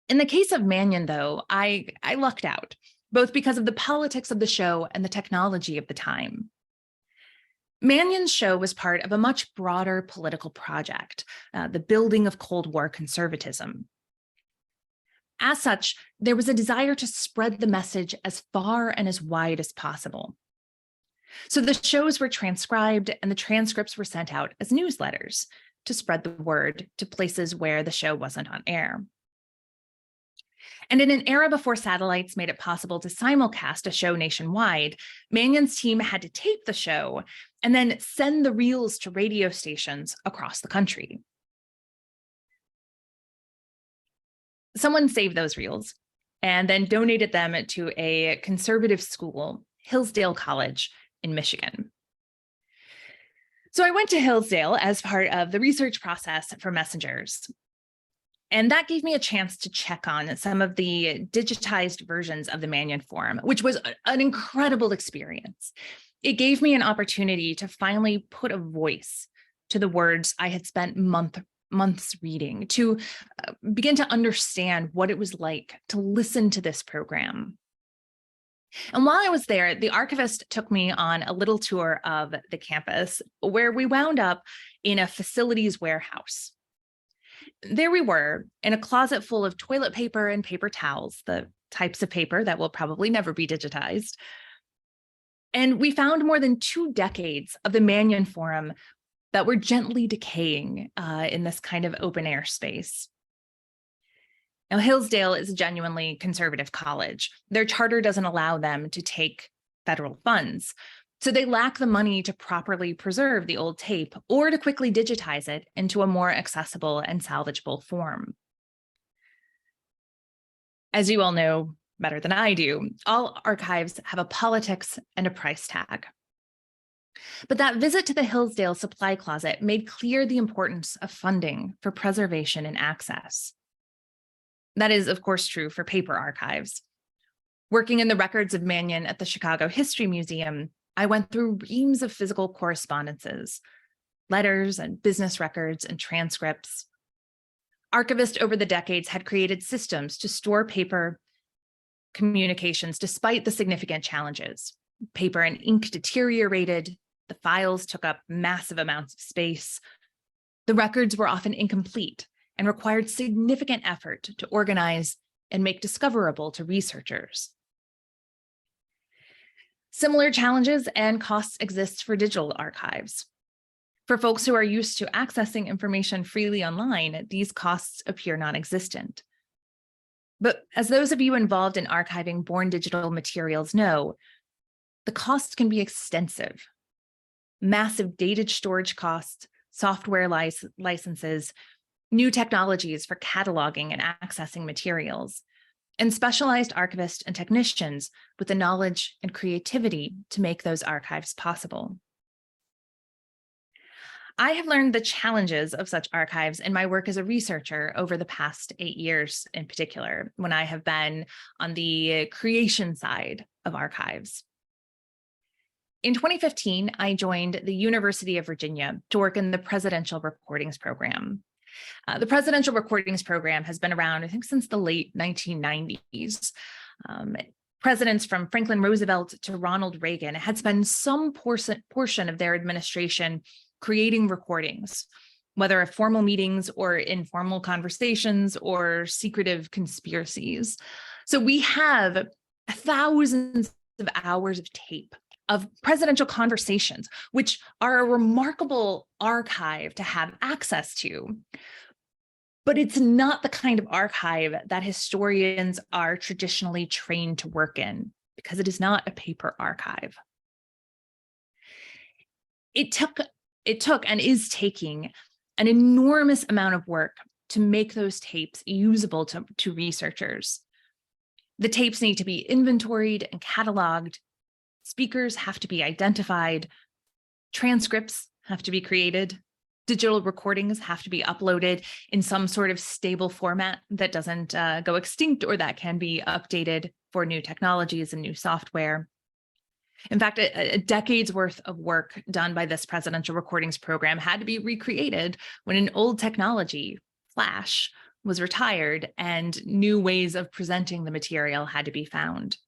In the case of Mannion, though, I lucked out, both because of the politics of the show and the technology of the time. Mannion's show was part of a much broader political project, the building of Cold War conservatism. As such, there was a desire to spread the message as far and as wide as possible. So the shows were transcribed and the transcripts were sent out as newsletters to spread the word to places where the show wasn't on air. And in an era before satellites made it possible to simulcast a show nationwide, Mannion's team had to tape the show and then send the reels to radio stations across the country. Someone saved those reels and then donated them to a conservative school, Hillsdale College in Michigan. So I went to Hillsdale as part of the research process for Messengers. And that gave me a chance to check on some of the digitized versions of the Mannion Forum, which was an incredible experience. It gave me an opportunity to finally put a voice to the words I had spent months reading, to begin to understand what it was like to listen to this program. And while I was there, the archivist took me on a little tour of the campus, where we wound up in a facilities warehouse. There we were in a closet full of toilet paper and paper towels, the types of paper that will probably never be digitized. And we found more than 2 decades of the Mannion Forum that were gently decaying in this kind of open air space. Now, Hillsdale is a genuinely conservative college. Their charter doesn't allow them to take federal funds, so they lack the money to properly preserve the old tape or to quickly digitize it into a more accessible and salvageable form. As you all know better than I do, all archives have a politics and a price tag. But that visit to the Hillsdale supply closet made clear the importance of funding for preservation and access. That is, of course, true for paper archives. Working in the records of Mannion at the Chicago History Museum, I went through reams of physical correspondences, letters and business records and transcripts. Archivists over the decades had created systems to store paper communications despite the significant challenges. Paper and ink deteriorated, the files took up massive amounts of space. The records were often incomplete and required significant effort to organize and make discoverable to researchers. Similar challenges and costs exist for digital archives. For folks who are used to accessing information freely online, these costs appear non-existent. But as those of you involved in archiving born digital materials know, the costs can be extensive. Massive data storage costs, software licenses, new technologies for cataloging and accessing materials, and specialized archivists and technicians with the knowledge and creativity to make those archives possible. I have learned the challenges of such archives in my work as a researcher over the past 8 years in particular, when I have been on the creation side of archives. In 2015, I joined the University of Virginia to work in the Presidential Recordings Program. The Presidential Recordings Program has been around, I think, since the late 1990s. Presidents from Franklin Roosevelt to Ronald Reagan had spent some portion of their administration creating recordings, whether of formal meetings or informal conversations or secretive conspiracies. So we have thousands of hours of tape of presidential conversations, which are a remarkable archive to have access to. But it's not the kind of archive that historians are traditionally trained to work in, because it is not a paper archive. It took and is taking an enormous amount of work to make those tapes usable to researchers. The tapes need to be inventoried and cataloged. Speakers have to be identified. Transcripts have to be created. Digital recordings have to be uploaded in some sort of stable format that doesn't go extinct or that can be updated for new technologies and new software. In fact, a decade's worth of work done by this Presidential Recordings Program had to be recreated when an old technology, Flash, was retired and new ways of presenting the material had to be found.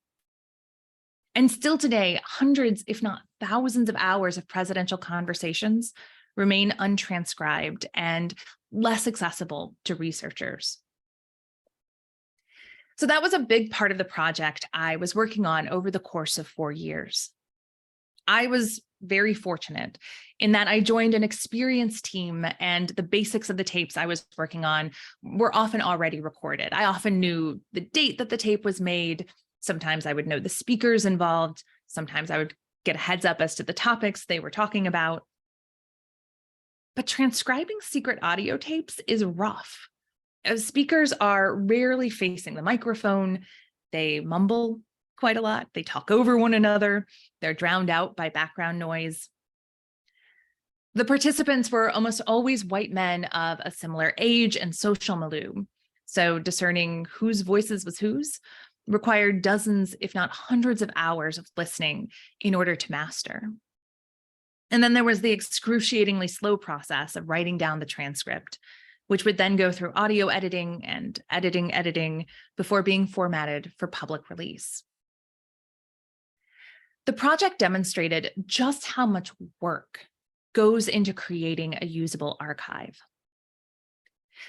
And still today, hundreds, if not thousands of hours of presidential conversations remain untranscribed and less accessible to researchers. So that was a big part of the project I was working on over the course of 4 years. I was very fortunate in that I joined an experienced team, and the basics of the tapes I was working on were often already recorded. I often knew the date that the tape was made. Sometimes I would know the speakers involved. Sometimes I would get a heads up as to the topics they were talking about. But transcribing secret audio tapes is rough. As speakers are rarely facing the microphone, they mumble quite a lot, they talk over one another, they're drowned out by background noise. The participants were almost always white men of a similar age and social milieu, so discerning whose voices was whose required dozens, if not hundreds of hours of listening in order to master. And then there was the excruciatingly slow process of writing down the transcript, which would then go through audio editing and editing before being formatted for public release. The project demonstrated just how much work goes into creating a usable archive.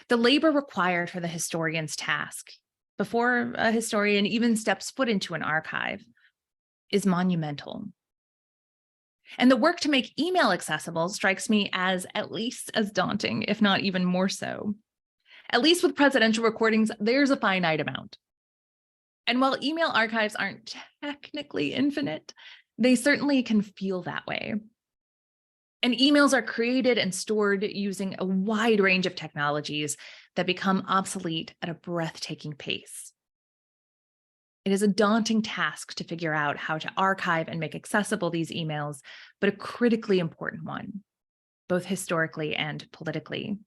The labor required for the historian's task, before a historian even steps foot into an archive, is monumental. And the work to make email accessible strikes me as at least as daunting, if not even more so. At least with presidential recordings, there's a finite amount. And while email archives aren't technically infinite, they certainly can feel that way. And emails are created and stored using a wide range of technologies that become obsolete at a breathtaking pace. It is a daunting task to figure out how to archive and make accessible these emails, but a critically important one, both historically and politically.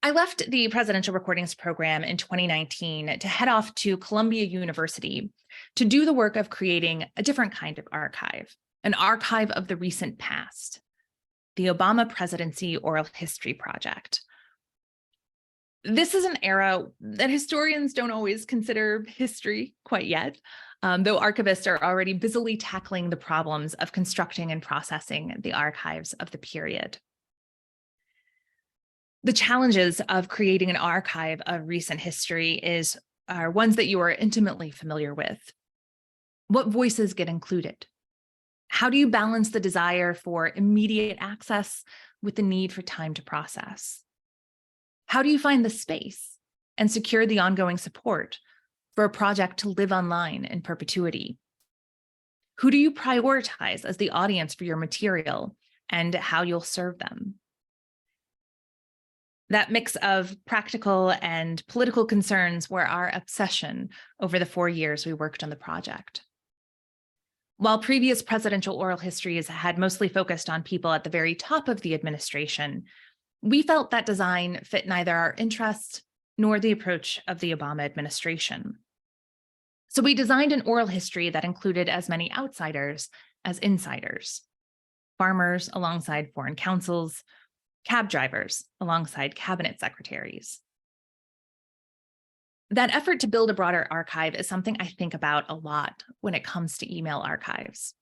I left the Presidential Recordings Program in 2019 to head off to Columbia University to do the work of creating a different kind of archive, an archive of the recent past, the Obama Presidency Oral History Project. This is an era that historians don't always consider history quite yet, though archivists are already busily tackling the problems of constructing and processing the archives of the period. The challenges of creating an archive of recent history are ones that you are intimately familiar with. What voices get included? How do you balance the desire for immediate access with the need for time to process? How do you find the space and secure the ongoing support for a project to live online in perpetuity? Who do you prioritize as the audience for your material and how you'll serve them? That mix of practical and political concerns were our obsession over the 4 years we worked on the project. While previous presidential oral histories had mostly focused on people at the very top of the administration, we felt that design fit neither our interests nor the approach of the Obama administration. So we designed an oral history that included as many outsiders as insiders, farmers alongside foreign counsels, cab drivers alongside cabinet secretaries. That effort to build a broader archive is something I think about a lot when it comes to email archives.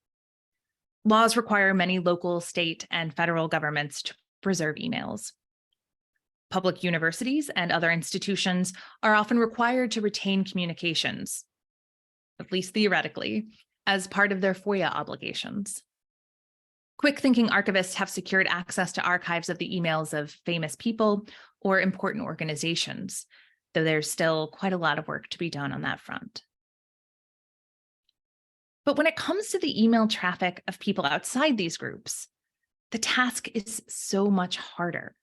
Laws require many local, state, and federal governments to preserve emails. Public universities and other institutions are often required to retain communications, at least theoretically, as part of their FOIA obligations. Quick-thinking archivists have secured access to archives of the emails of famous people or important organizations, though there's still quite a lot of work to be done on that front. But when it comes to the email traffic of people outside these groups, the task is so much harder.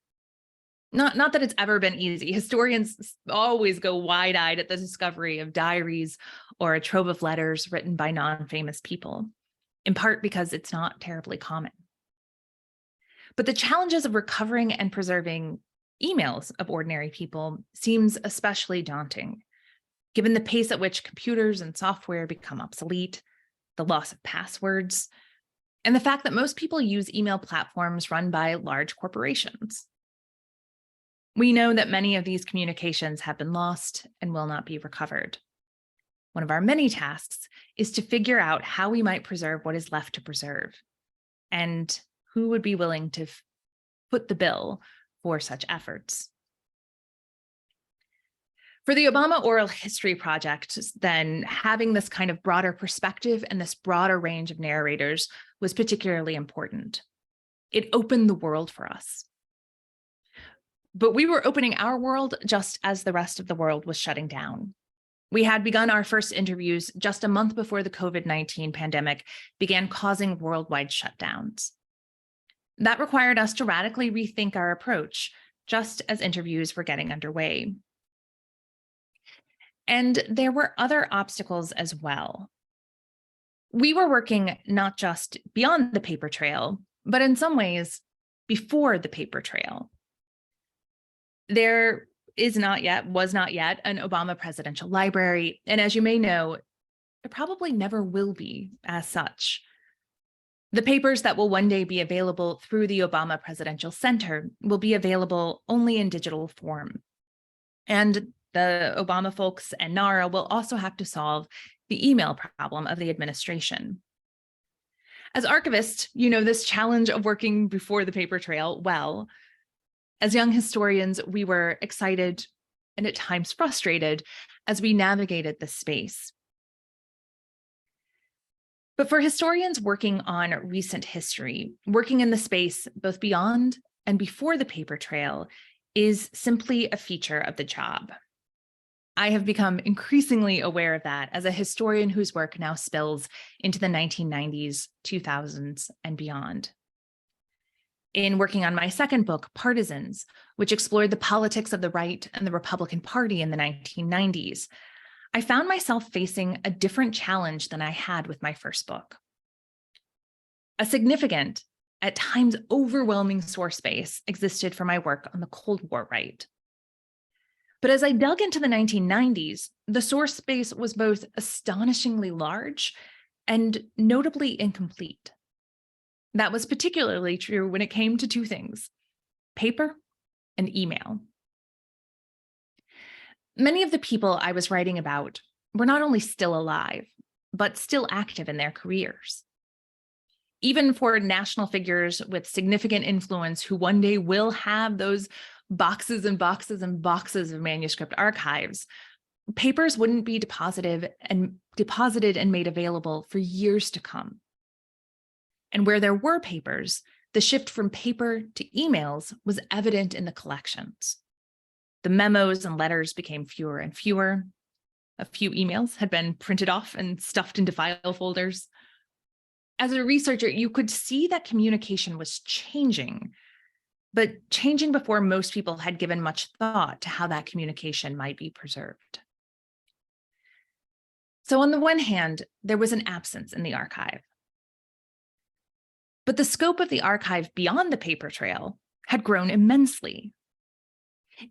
Not that it's ever been easy. Historians always go wide-eyed at the discovery of diaries or a trove of letters written by non-famous people, in part because it's not terribly common. But the challenges of recovering and preserving emails of ordinary people seems especially daunting, given the pace at which computers and software become obsolete, the loss of passwords, and the fact that most people use email platforms run by large corporations. We know that many of these communications have been lost and will not be recovered. One of our many tasks is to figure out how we might preserve what is left to preserve, and who would be willing to foot the bill for such efforts. For the Obama Oral History Project, then, having this kind of broader perspective and this broader range of narrators was particularly important. It opened the world for us. But we were opening our world just as the rest of the world was shutting down. We had begun our first interviews just a month before the COVID-19 pandemic began causing worldwide shutdowns. That required us to radically rethink our approach, just as interviews were getting underway. And there were other obstacles as well. We were working not just beyond the paper trail, but in some ways before the paper trail. There was not yet an Obama presidential library, and as you may know, there probably never will be as such. The papers that will one day be available through the Obama Presidential Center will be available only in digital form. And the Obama folks and NARA will also have to solve the email problem of the administration. As archivists, you know this challenge of working before the paper trail well. As young historians, we were excited and at times frustrated as we navigated this space. But for historians working on recent history, working in the space both beyond and before the paper trail is simply a feature of the job. I have become increasingly aware of that as a historian whose work now spills into the 1990s, 2000s, and beyond. In working on my second book, Partisans, which explored the politics of the right and the Republican Party in the 1990s, I found myself facing a different challenge than I had with my first book. A significant, at times overwhelming source base existed for my work on the Cold War right. But as I dug into the 1990s, the source base was both astonishingly large and notably incomplete. That was particularly true when it came to two things: paper and email. Many of the people I was writing about were not only still alive, but still active in their careers. Even for national figures with significant influence who one day will have those boxes and boxes and boxes of manuscript archives, papers wouldn't be deposited and made available for years to come. And where there were papers, the shift from paper to emails was evident in the collections. The memos and letters became fewer and fewer. A few emails had been printed off and stuffed into file folders. As a researcher, you could see that communication was changing, but changing before most people had given much thought to how that communication might be preserved. So on the one hand, there was an absence in the archive. But the scope of the archive beyond the paper trail had grown immensely.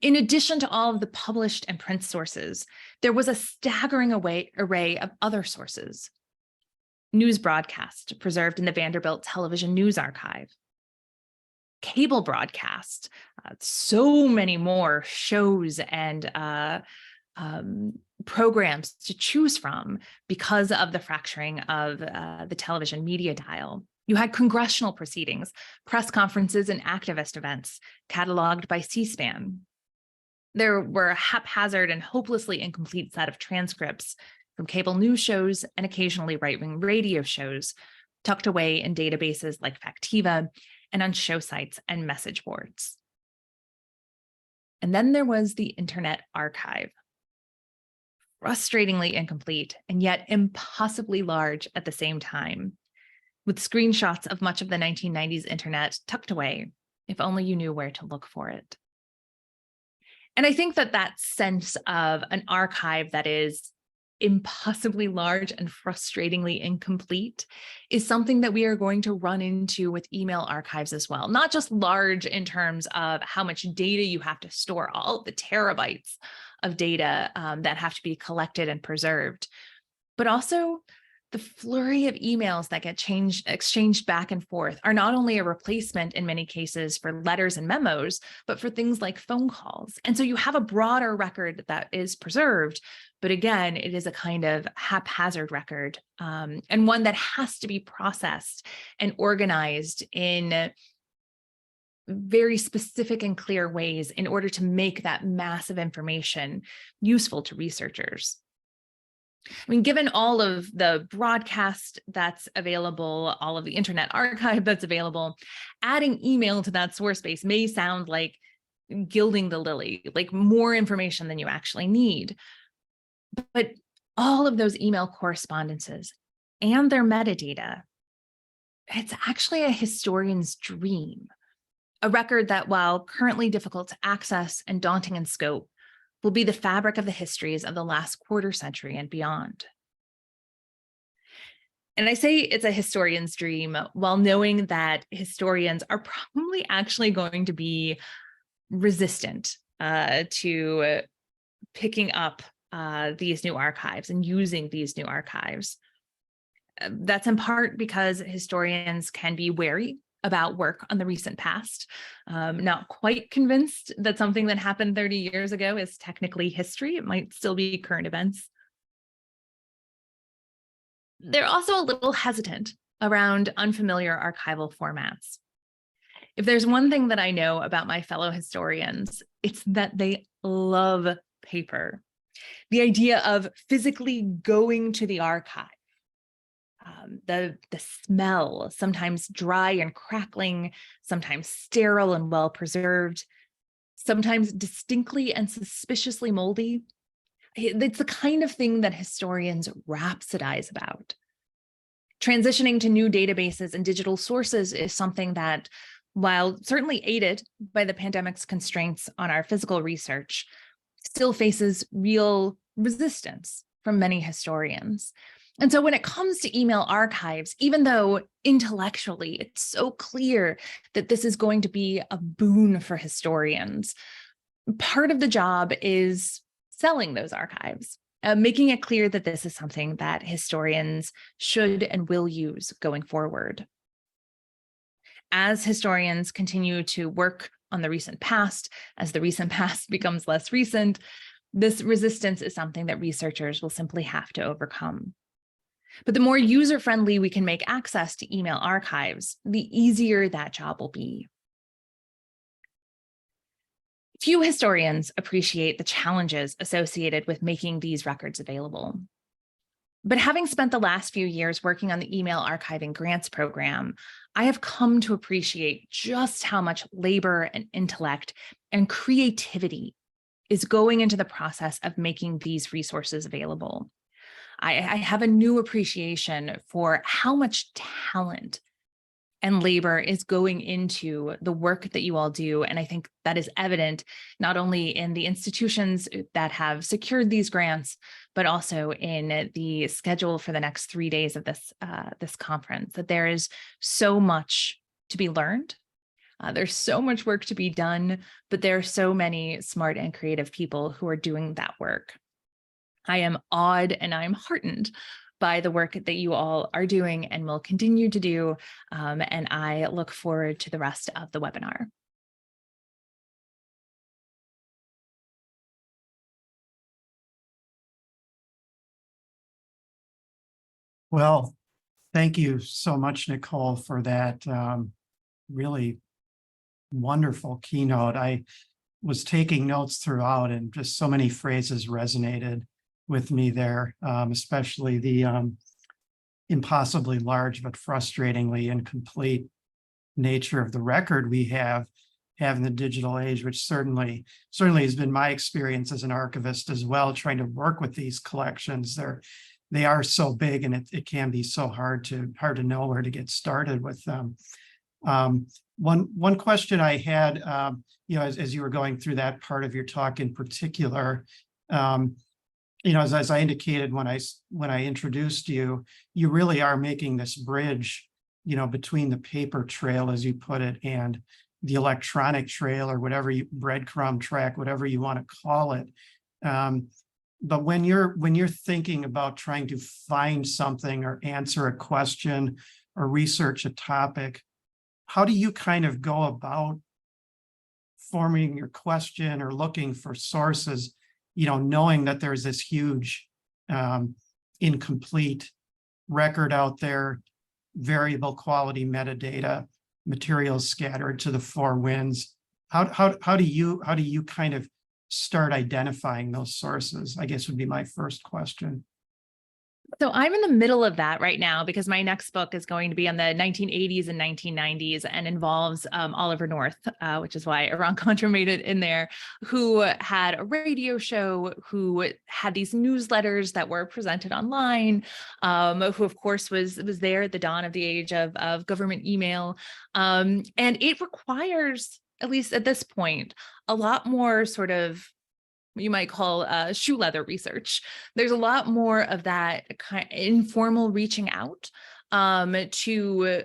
In addition to all of the published and print sources, there was a staggering array of other sources. News broadcast preserved in the Vanderbilt Television News Archive. Cable broadcast, so many more shows and programs to choose from because of the fracturing of the television media dial. You had congressional proceedings, press conferences, and activist events cataloged by C-SPAN. There were a haphazard and hopelessly incomplete set of transcripts from cable news shows and occasionally right-wing radio shows, tucked away in databases like Factiva and on show sites and message boards. And then there was the Internet Archive, frustratingly incomplete and yet impossibly large at the same time, with screenshots of much of the 1990s internet tucked away, if only you knew where to look for it. And I think that that sense of an archive that is impossibly large and frustratingly incomplete is something that we are going to run into with email archives as well. Not just large in terms of how much data you have to store, all the terabytes of data that have to be collected and preserved, but also the flurry of emails that get exchanged back and forth are not only a replacement in many cases for letters and memos, but for things like phone calls. And so you have a broader record that is preserved, but again, it is a kind of haphazard record and one that has to be processed and organized in very specific and clear ways in order to make that massive information useful to researchers. I mean, given all of the broadcast that's available, all of the Internet Archive that's available, adding email to that source base may sound like gilding the lily, like more information than you actually need. But all of those email correspondences and their metadata, it's actually a historian's dream, a record that, while currently difficult to access and daunting in scope, will be the fabric of the histories of the last quarter century and beyond. And I say it's a historian's dream while knowing that historians are probably actually going to be resistant to picking up these new archives and using these new archives. That's in part because historians can be wary about work on the recent past, not quite convinced that something that happened 30 years ago is technically history. It might still be current events. They're also a little hesitant around unfamiliar archival formats. If there's one thing that I know about my fellow historians, it's that they love paper. The idea of physically going to the archive, the smell, sometimes dry and crackling, sometimes sterile and well-preserved, sometimes distinctly and suspiciously moldy. It's the kind of thing that historians rhapsodize about. Transitioning to new databases and digital sources is something that, while certainly aided by the pandemic's constraints on our physical research, still faces real resistance from many historians. And so when it comes to email archives, even though intellectually it's so clear that this is going to be a boon for historians, part of the job is selling those archives, making it clear that this is something that historians should and will use going forward. As historians continue to work on the recent past, as the recent past becomes less recent, this resistance is something that researchers will simply have to overcome. But the more user-friendly we can make access to email archives, the easier that job will be. Few historians appreciate the challenges associated with making these records available. But having spent the last few years working on the email archiving grants program, I have come to appreciate just how much labor and intellect and creativity is going into the process of making these resources available. I have a new appreciation for how much talent and labor is going into the work that you all do. And I think that is evident not only in the institutions that have secured these grants, but also in the schedule for the next 3 days of this conference, that there is so much to be learned. There's so much work to be done, but there are so many smart and creative people who are doing that work. I am awed and I'm heartened by the work that you all are doing and will continue to do. And I look forward to the rest of the webinar. Well, thank you so much, Nicole, for that really wonderful keynote. I was taking notes throughout, and just so many phrases resonated with me there, especially the impossibly large but frustratingly incomplete nature of the record we have in the digital age, which certainly has been my experience as an archivist as well, trying to work with these collections. They are so big, and it can be so hard to know where to get started with them. One question I had, as you were going through that part of your talk in particular, as I indicated when I introduced you, you really are making this bridge, between the paper trail, as you put it, and the electronic trail, or whatever breadcrumb track, whatever you want to call it. But when you're thinking about trying to find something or answer a question or research a topic, how do you kind of go about forming your question or looking for sources, knowing that there's this huge incomplete record out there, variable quality metadata, materials scattered to the four winds? How do you kind of start identifying those sources, I guess, would be my first question. So I'm in the middle of that right now, because my next book is going to be on the 1980s and 1990s and involves Oliver North, which is why Iran-Contra made it in there, who had a radio show, who had these newsletters that were presented online, who of course was there at the dawn of the age of government email. And it requires, at least at this point, a lot more sort of what you might call shoe leather research. There's a lot more of that kind of informal reaching out to,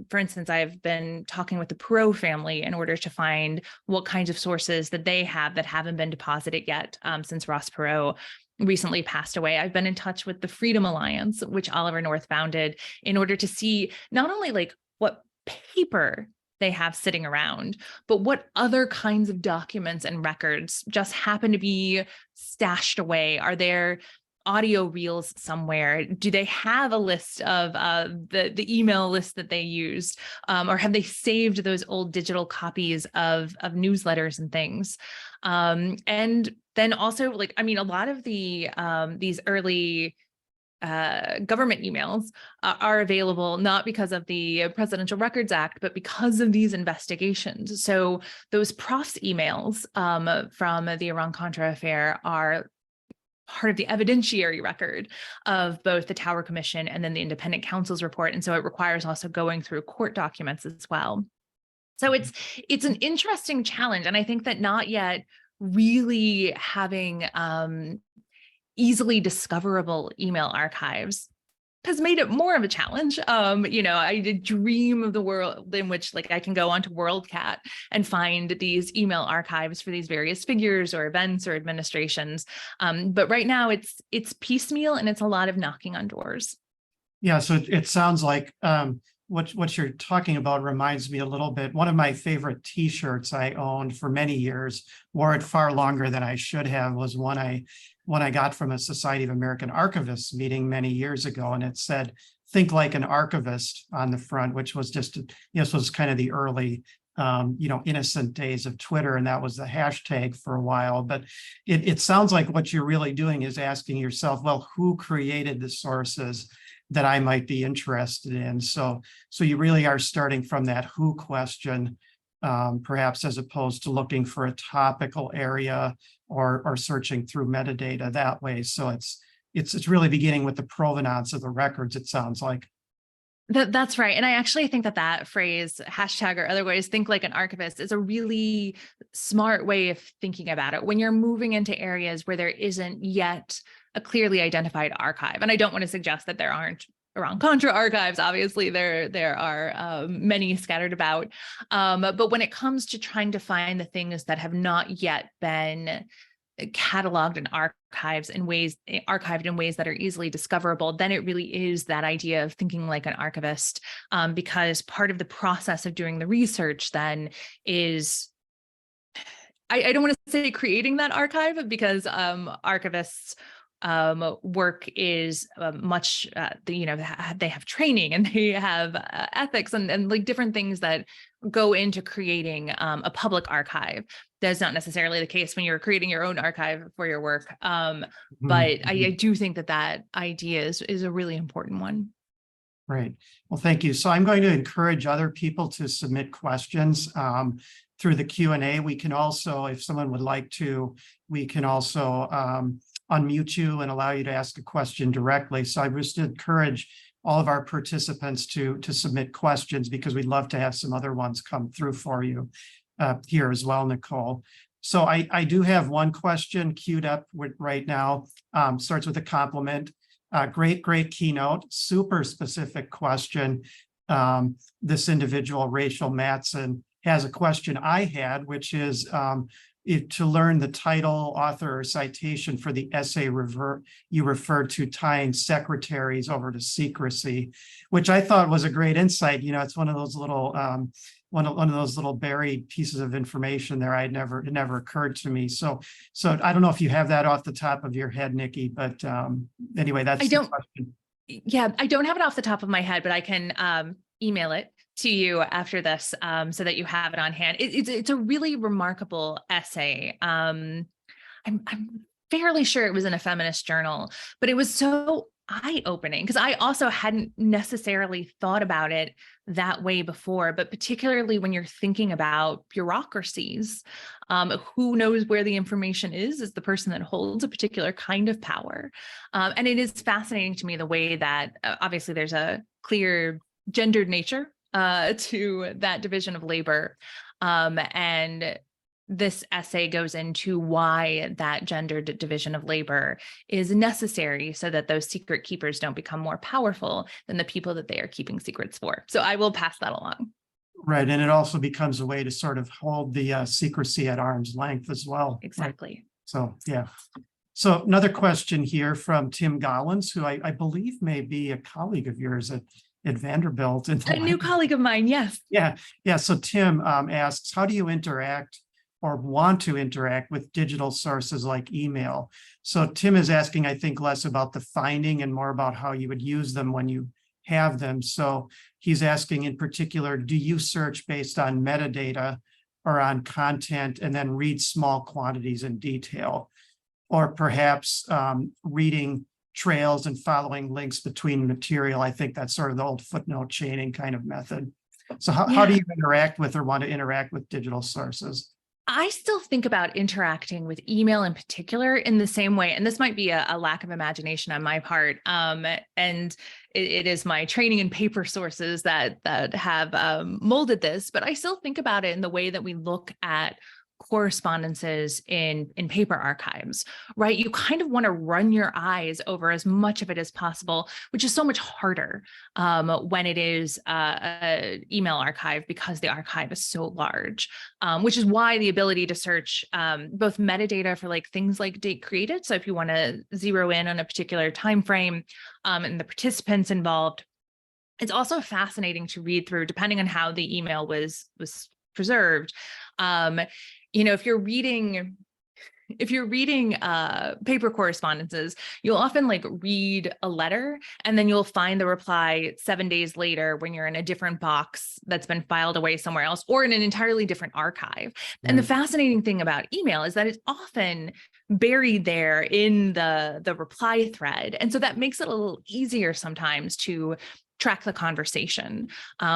for instance, I've been talking with the Perot family in order to find what kinds of sources that they have that haven't been deposited yet since Ross Perot recently passed away. I've been in touch with the Freedom Alliance, which Oliver North founded, in order to see not only like what paper they have sitting around, but what other kinds of documents and records just happen to be stashed away. Are there audio reels somewhere? Do they have a list of the email list that they used? Or have they saved those old digital copies of newsletters and things? And then also, like, I mean, a lot of the these early government emails are available not because of the Presidential Records Act, but because of these investigations. So those profs emails from the Iran-Contra affair are part of the evidentiary record of both the Tower Commission and then the independent counsel's report. And so it requires also going through court documents as well. So it's an interesting challenge. And I think that not yet really having easily discoverable email archives has made it more of a challenge. I dream of the world in which, like, I can go onto WorldCat and find these email archives for these various figures or events or administrations. But right now it's piecemeal, and it's a lot of knocking on doors. Yeah, so it sounds like what you're talking about reminds me a little bit. One of my favorite T-shirts I owned for many years, wore it far longer than I should have, was one I got from a Society of American Archivists meeting many years ago, and it said, "Think like an archivist" on the front, which was just, this was kind of the early, innocent days of Twitter, and that was the hashtag for a while. But it sounds like what you're really doing is asking yourself, well, who created the sources that I might be interested in? So you really are starting from that who question, perhaps, as opposed to looking for a topical area or searching through metadata that way. So it's really beginning with the provenance of the records, it sounds like. That's right. And I actually think that that phrase, hashtag or otherwise, think like an archivist, is a really smart way of thinking about it when you're moving into areas where there isn't yet a clearly identified archive. And I don't want to suggest that there aren't Iran-Contra archives. Obviously, there are many scattered about. But when it comes to trying to find the things that have not yet been cataloged and archived in ways that are easily discoverable, then it really is that idea of thinking like an archivist, because part of the process of doing the research then is, I don't want to say creating that archive, because archivists work is much, they have training and they have ethics and like different things that go into creating a public archive. That's not necessarily the case when you're creating your own archive for your work. But I do think that that idea is a really important one. Great. Well, thank you. So I'm going to encourage other people to submit questions through the Q&A. We can also, if someone would like to, we can also unmute you and allow you to ask a question directly. So I just encourage all of our participants to submit questions, because we'd love to have some other ones come through for you here as well, Nicole. So I do have one question queued up right now. Starts with a compliment. Great keynote, super specific question. This individual, Rachel Matson, has a question I had, which is to learn the title, author, or citation for the essay you referred to tying secretaries over to secrecy, which I thought was a great insight. You know, it's one of those little one of those little buried pieces of information there. It never occurred to me. So I don't know if you have that off the top of your head, Nikki, but anyway, that's the question. Yeah, I don't have it off the top of my head, but I can email it to you after this, so that you have it on hand. It's a really remarkable essay. I'm fairly sure it was in a feminist journal, but it was so eye-opening because I also hadn't necessarily thought about it that way before, but particularly when you're thinking about bureaucracies, who knows where the information is the person that holds a particular kind of power. And it is fascinating to me the way that obviously there's a clear gendered nature to that division of labor. And this essay goes into why that gendered division of labor is necessary so that those secret keepers don't become more powerful than the people that they are keeping secrets for. So I will pass that along. Right. And it also becomes a way to sort of hold the secrecy at arm's length as well. Exactly. Right? So, yeah. So another question here from Tim Gollins, who I believe may be a colleague of yours at Vanderbilt. A new colleague of mine, yes. Yeah. So Tim asks, how do you interact or want to interact with digital sources like email? So Tim is asking, I think, less about the finding and more about how you would use them when you have them. So he's asking in particular, do you search based on metadata or on content and then read small quantities in detail? Or perhaps reading trails and following links between material? I think that's sort of the old footnote chaining kind of method. So how do you interact with or want to interact with digital sources? I still think about interacting with email in particular in the same way, and this might be a lack of imagination on my part. And it is my training in paper sources that have molded this, but I still think about it in the way that we look at correspondences in paper archives, right? You kind of want to run your eyes over as much of it as possible, which is so much harder when it is an email archive because the archive is so large, which is why the ability to search both metadata for like things like date created. So if you want to zero in on a particular time frame and the participants involved, it's also fascinating to read through depending on how the email was preserved. If you're reading paper correspondences, you'll often like read a letter and then you'll find the reply 7 days later when you're in a different box that's been filed away somewhere else or in an entirely different archive. And the fascinating thing about email is that it's often buried there in the reply thread. And so that makes it a little easier sometimes to track the conversation,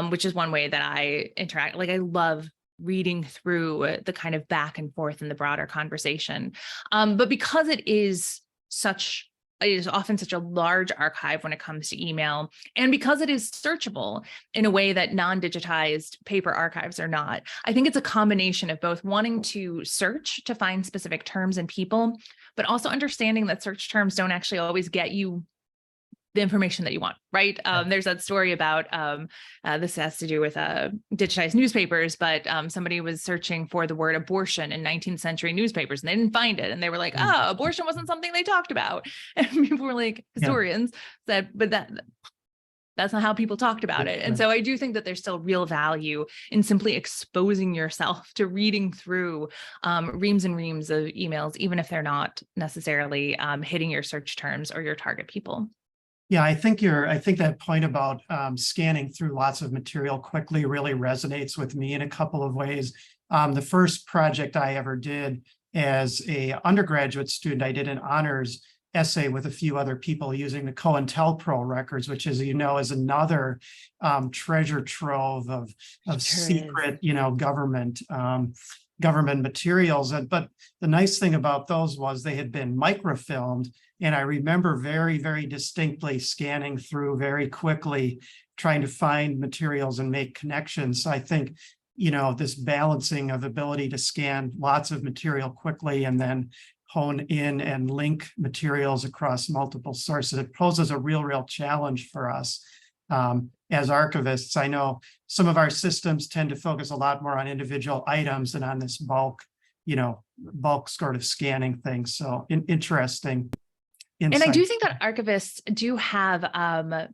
which is one way that I interact. Like I love reading through the kind of back and forth in the broader conversation. But because it is such is often such a large archive when it comes to email, and because it is searchable in a way that non-digitized paper archives are not. I think it's a combination of both wanting to search to find specific terms and people, but also understanding that search terms don't actually always get you the information that you want, right? There's that story about, this has to do with digitized newspapers, but somebody was searching for the word abortion in 19th century newspapers and they didn't find it. And they were like, oh, abortion wasn't something they talked about. And people were like, historians said, but that's not how people talked about it. And so I do think that there's still real value in simply exposing yourself to reading through reams and reams of emails, even if they're not necessarily hitting your search terms or your target people. Yeah, I think that point about scanning through lots of material quickly really resonates with me in a couple of ways. The first project I ever did as a undergraduate student, I did an honors essay with a few other people using the COINTELPRO records, which, as you know, is another treasure trove of secret, government materials. But the nice thing about those was they had been microfilmed. And I remember very, very distinctly scanning through very quickly, trying to find materials and make connections. So I think, this balancing of ability to scan lots of material quickly and then hone in and link materials across multiple sources, it poses a real challenge for us. As archivists, I know some of our systems tend to focus a lot more on individual items than on this bulk sort of scanning thing. So interesting. And I insight. do think that archivists do have a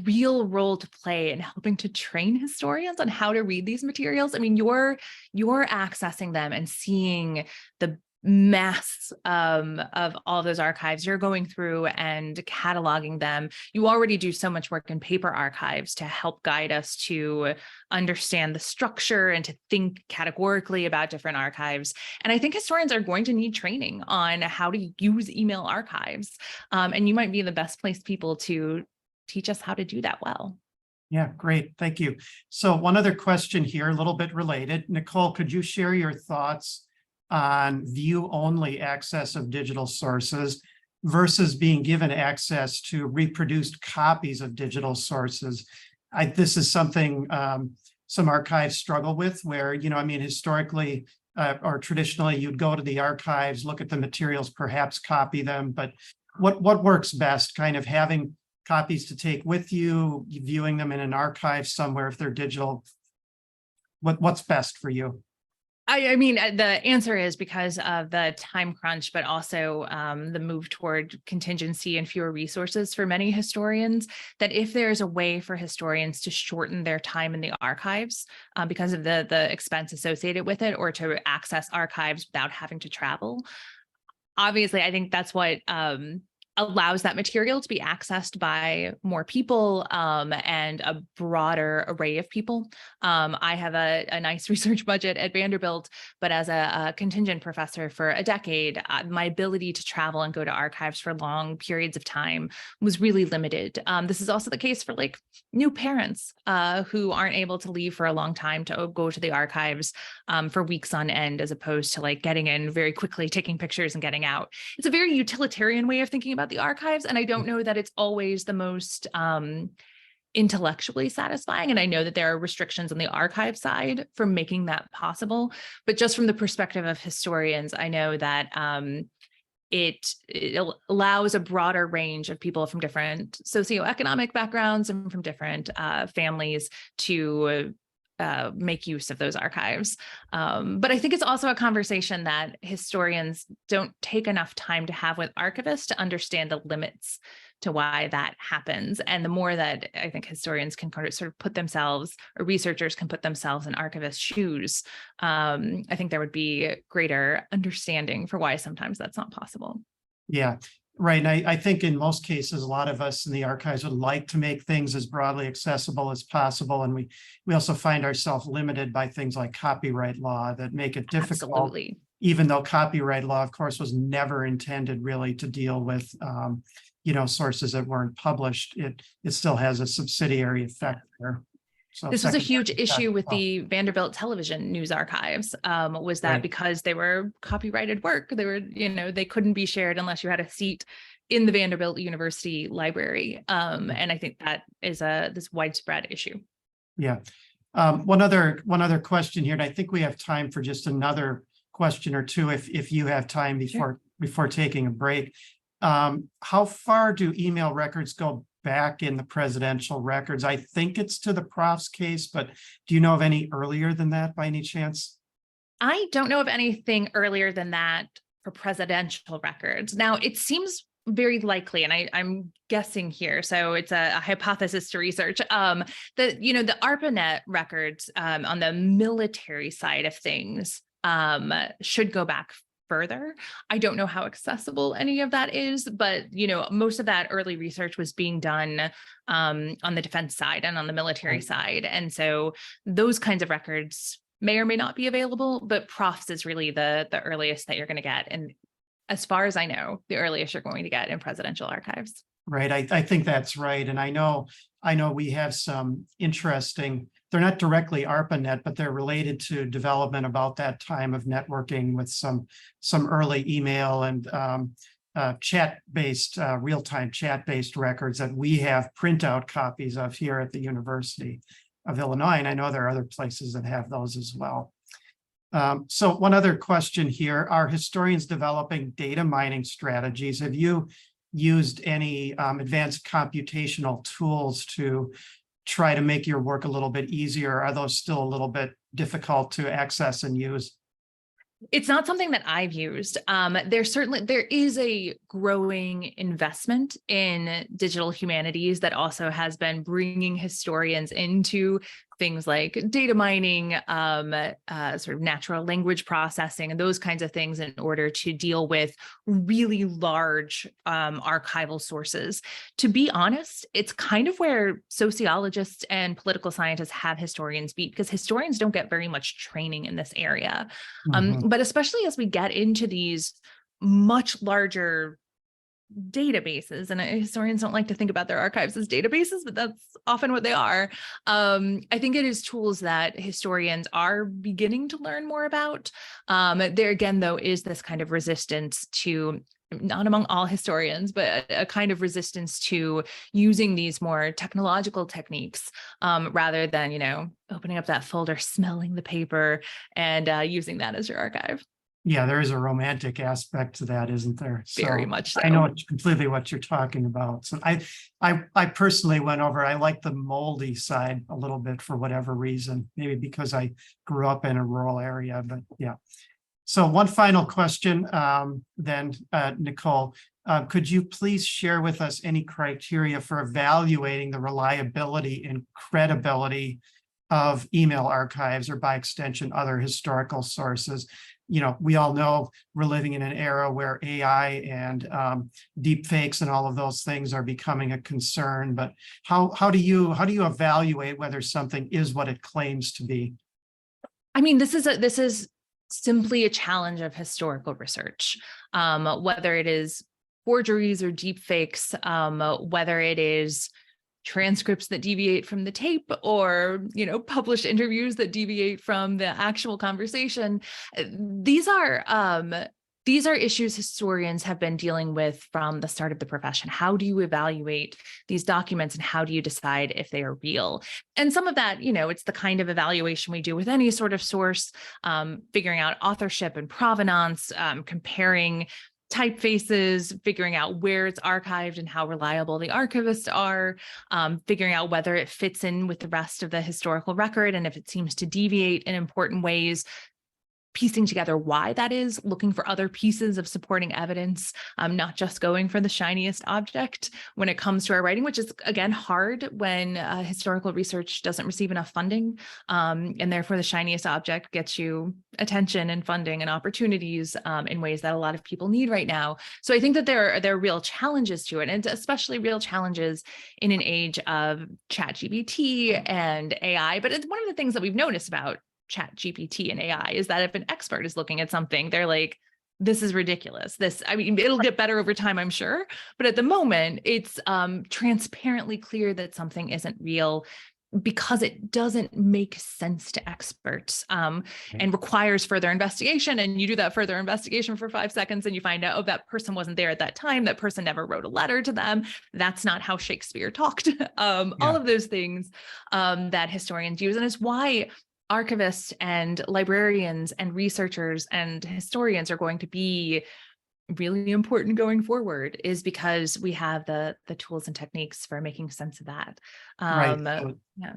real role to play in helping to train historians on how to read these materials. I mean, you're accessing them and seeing the mass of all of those archives. You're going through and cataloging them. You already do so much work in paper archives to help guide us to understand the structure and to think categorically about different archives. And I think historians are going to need training on how to use email archives. And you might be the best placed people to teach us how to do that well. Yeah, great. Thank you. So one other question here, a little bit related. Nicole, could you share your thoughts on view-only access of digital sources versus being given access to reproduced copies of digital sources? This is something some archives struggle with, where, historically or traditionally, you'd go to the archives, look at the materials, perhaps copy them, but what works best? Kind of having copies to take with you, viewing them in an archive somewhere if they're digital. What's best for you? I mean, the answer is because of the time crunch, but also the move toward contingency and fewer resources for many historians, that if there's a way for historians to shorten their time in the archives because of the expense associated with it, or to access archives without having to travel, obviously, I think that's what allows that material to be accessed by more people and a broader array of people. I have a nice research budget at Vanderbilt, but as a contingent professor for a decade, my ability to travel and go to archives for long periods of time was really limited. This is also the case for like new parents who aren't able to leave for a long time to go to the archives for weeks on end, as opposed to like getting in very quickly, taking pictures and getting out. It's a very utilitarian way of thinking about the archives. And I don't know that it's always the most intellectually satisfying. And I know that there are restrictions on the archive side for making that possible. But just from the perspective of historians, I know that it allows a broader range of people from different socioeconomic backgrounds and from different families to make use of those archives. But I think it's also a conversation that historians don't take enough time to have with archivists to understand the limits to why that happens. And the more that I think historians can sort of put themselves, or researchers can put themselves in archivists' shoes, I think there would be greater understanding for why sometimes that's not possible. Yeah. Right. And I think in most cases, a lot of us in the archives would like to make things as broadly accessible as possible. And we also find ourselves limited by things like copyright law that make it difficult. Absolutely. Even though copyright law, of course, was never intended really to deal with, sources that weren't published. It still has a subsidiary effect there. So this was a huge issue with the Vanderbilt television news archives, was that because they were copyrighted work, they were, they couldn't be shared unless you had a seat in the Vanderbilt University Library. And I think that is this widespread issue. Yeah. One other question here, and I think we have time for just another question or two if you have time before taking a break. How far do email records go back in the presidential records? I think it's to the prof's case, but do you know of any earlier than that by any chance? I don't know of anything earlier than that for presidential records. Now, it seems very likely, and I'm guessing here, so it's a hypothesis to research, that, the ARPANET records on the military side of things should go back further. I don't know how accessible any of that is, but, most of that early research was being done on the defense side and on the military side. And so those kinds of records may or may not be available, but profs is really the earliest that you're going to get. And as far as I know, the earliest you're going to get in presidential archives. Right. I think that's right. And I know we have some interesting, they're not directly ARPANET, but they're related to development about that time of networking with some early email and chat-based, real-time chat-based records that we have printout copies of here at the University of Illinois. And I know there are other places that have those as well. So one other question here, are historians developing data mining strategies? Have you used any advanced computational tools to try to make your work a little bit easier? Are those still a little bit difficult to access and use? It's not something that I've used. There is a growing investment in digital humanities that also has been bringing historians into things like data mining, sort of natural language processing, and those kinds of things in order to deal with really large archival sources. To be honest, it's kind of where sociologists and political scientists have historians beat, because historians don't get very much training in this area. But especially as we get into these much larger databases, and historians don't like to think about their archives as databases, but that's often what they are. I think it is tools that historians are beginning to learn more about. There again, though, is this kind of resistance to, not among all historians, but a kind of resistance to using these more technological techniques rather than, opening up that folder, smelling the paper, and using that as your archive. Yeah, there is a romantic aspect to that, isn't there? Very much so. I know completely what you're talking about. So I personally went over, I like the moldy side a little bit for whatever reason, maybe because I grew up in a rural area, but yeah. So one final question, then, Nicole, could you please share with us any criteria for evaluating the reliability and credibility of email archives, or by extension, other historical sources? We all know we're living in an era where AI and deep fakes and all of those things are becoming a concern. But how do you evaluate whether something is what it claims to be? I mean, this is simply a challenge of historical research, whether it is forgeries or deep fakes, whether it is transcripts that deviate from the tape, or published interviews that deviate from the actual conversation. These are issues historians have been dealing with from the start of the profession. How do you evaluate these documents, and how do you decide if they are real? And some of that, it's the kind of evaluation we do with any sort of source, figuring out authorship and provenance, comparing typefaces, figuring out where it's archived and how reliable the archivists are, figuring out whether it fits in with the rest of the historical record, and if it seems to deviate in important ways, piecing together why that is, looking for other pieces of supporting evidence, not just going for the shiniest object when it comes to our writing, which is, again, hard when historical research doesn't receive enough funding. And therefore, the shiniest object gets you attention and funding and opportunities in ways that a lot of people need right now. So I think that there are real challenges to it, and especially real challenges in an age of ChatGPT and AI. But it's one of the things that we've noticed about ChatGPT and AI is that if an expert is looking at something, they're like, this is ridiculous. It'll get better over time, I'm sure. But at the moment, it's transparently clear that something isn't real. because it doesn't make sense to experts, and requires further investigation. And you do that further investigation for 5 seconds and you find out, oh, that person wasn't there at that time. That person never wrote a letter to them. That's not how Shakespeare talked. All of those things that historians use. And it's why archivists and librarians and researchers and historians are going to be really important going forward, is because we have the tools and techniques for making sense of that. Right. Yeah.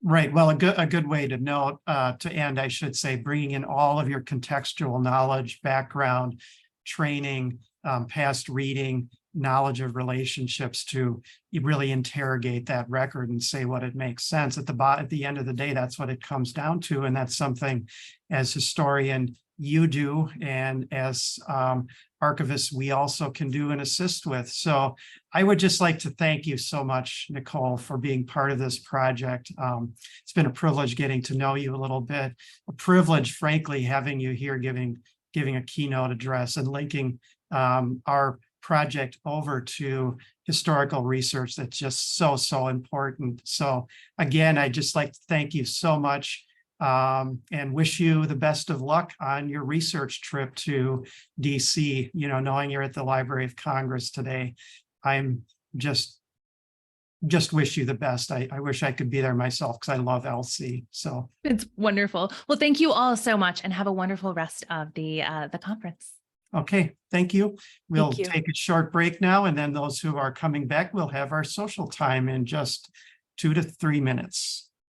Right. Well, a good way to note, to end, I should say, bringing in all of your contextual knowledge, background, training, past reading, knowledge of relationships to really interrogate that record and say what it makes sense. At the end of the day, that's what it comes down to. And that's something as historian you do, and as archivists, we also can do and assist with. So I would just like to thank you so much, Nicole, for being part of this project. It's been a privilege getting to know you a little bit, a privilege, frankly, having you here giving a keynote address and linking our project over to historical research that's just so important. So again, I'd just like to thank you so much. And wish you the best of luck on your research trip to DC. You know, knowing you're at the Library of Congress today, I'm just wish you the best. I wish I could be there myself because I love LC. So it's wonderful. Well, thank you all so much, and have a wonderful rest of the conference. Okay, thank you. We'll Thank you. take a short break now, and then those who are coming back will have our social time in just 2 to 3 minutes.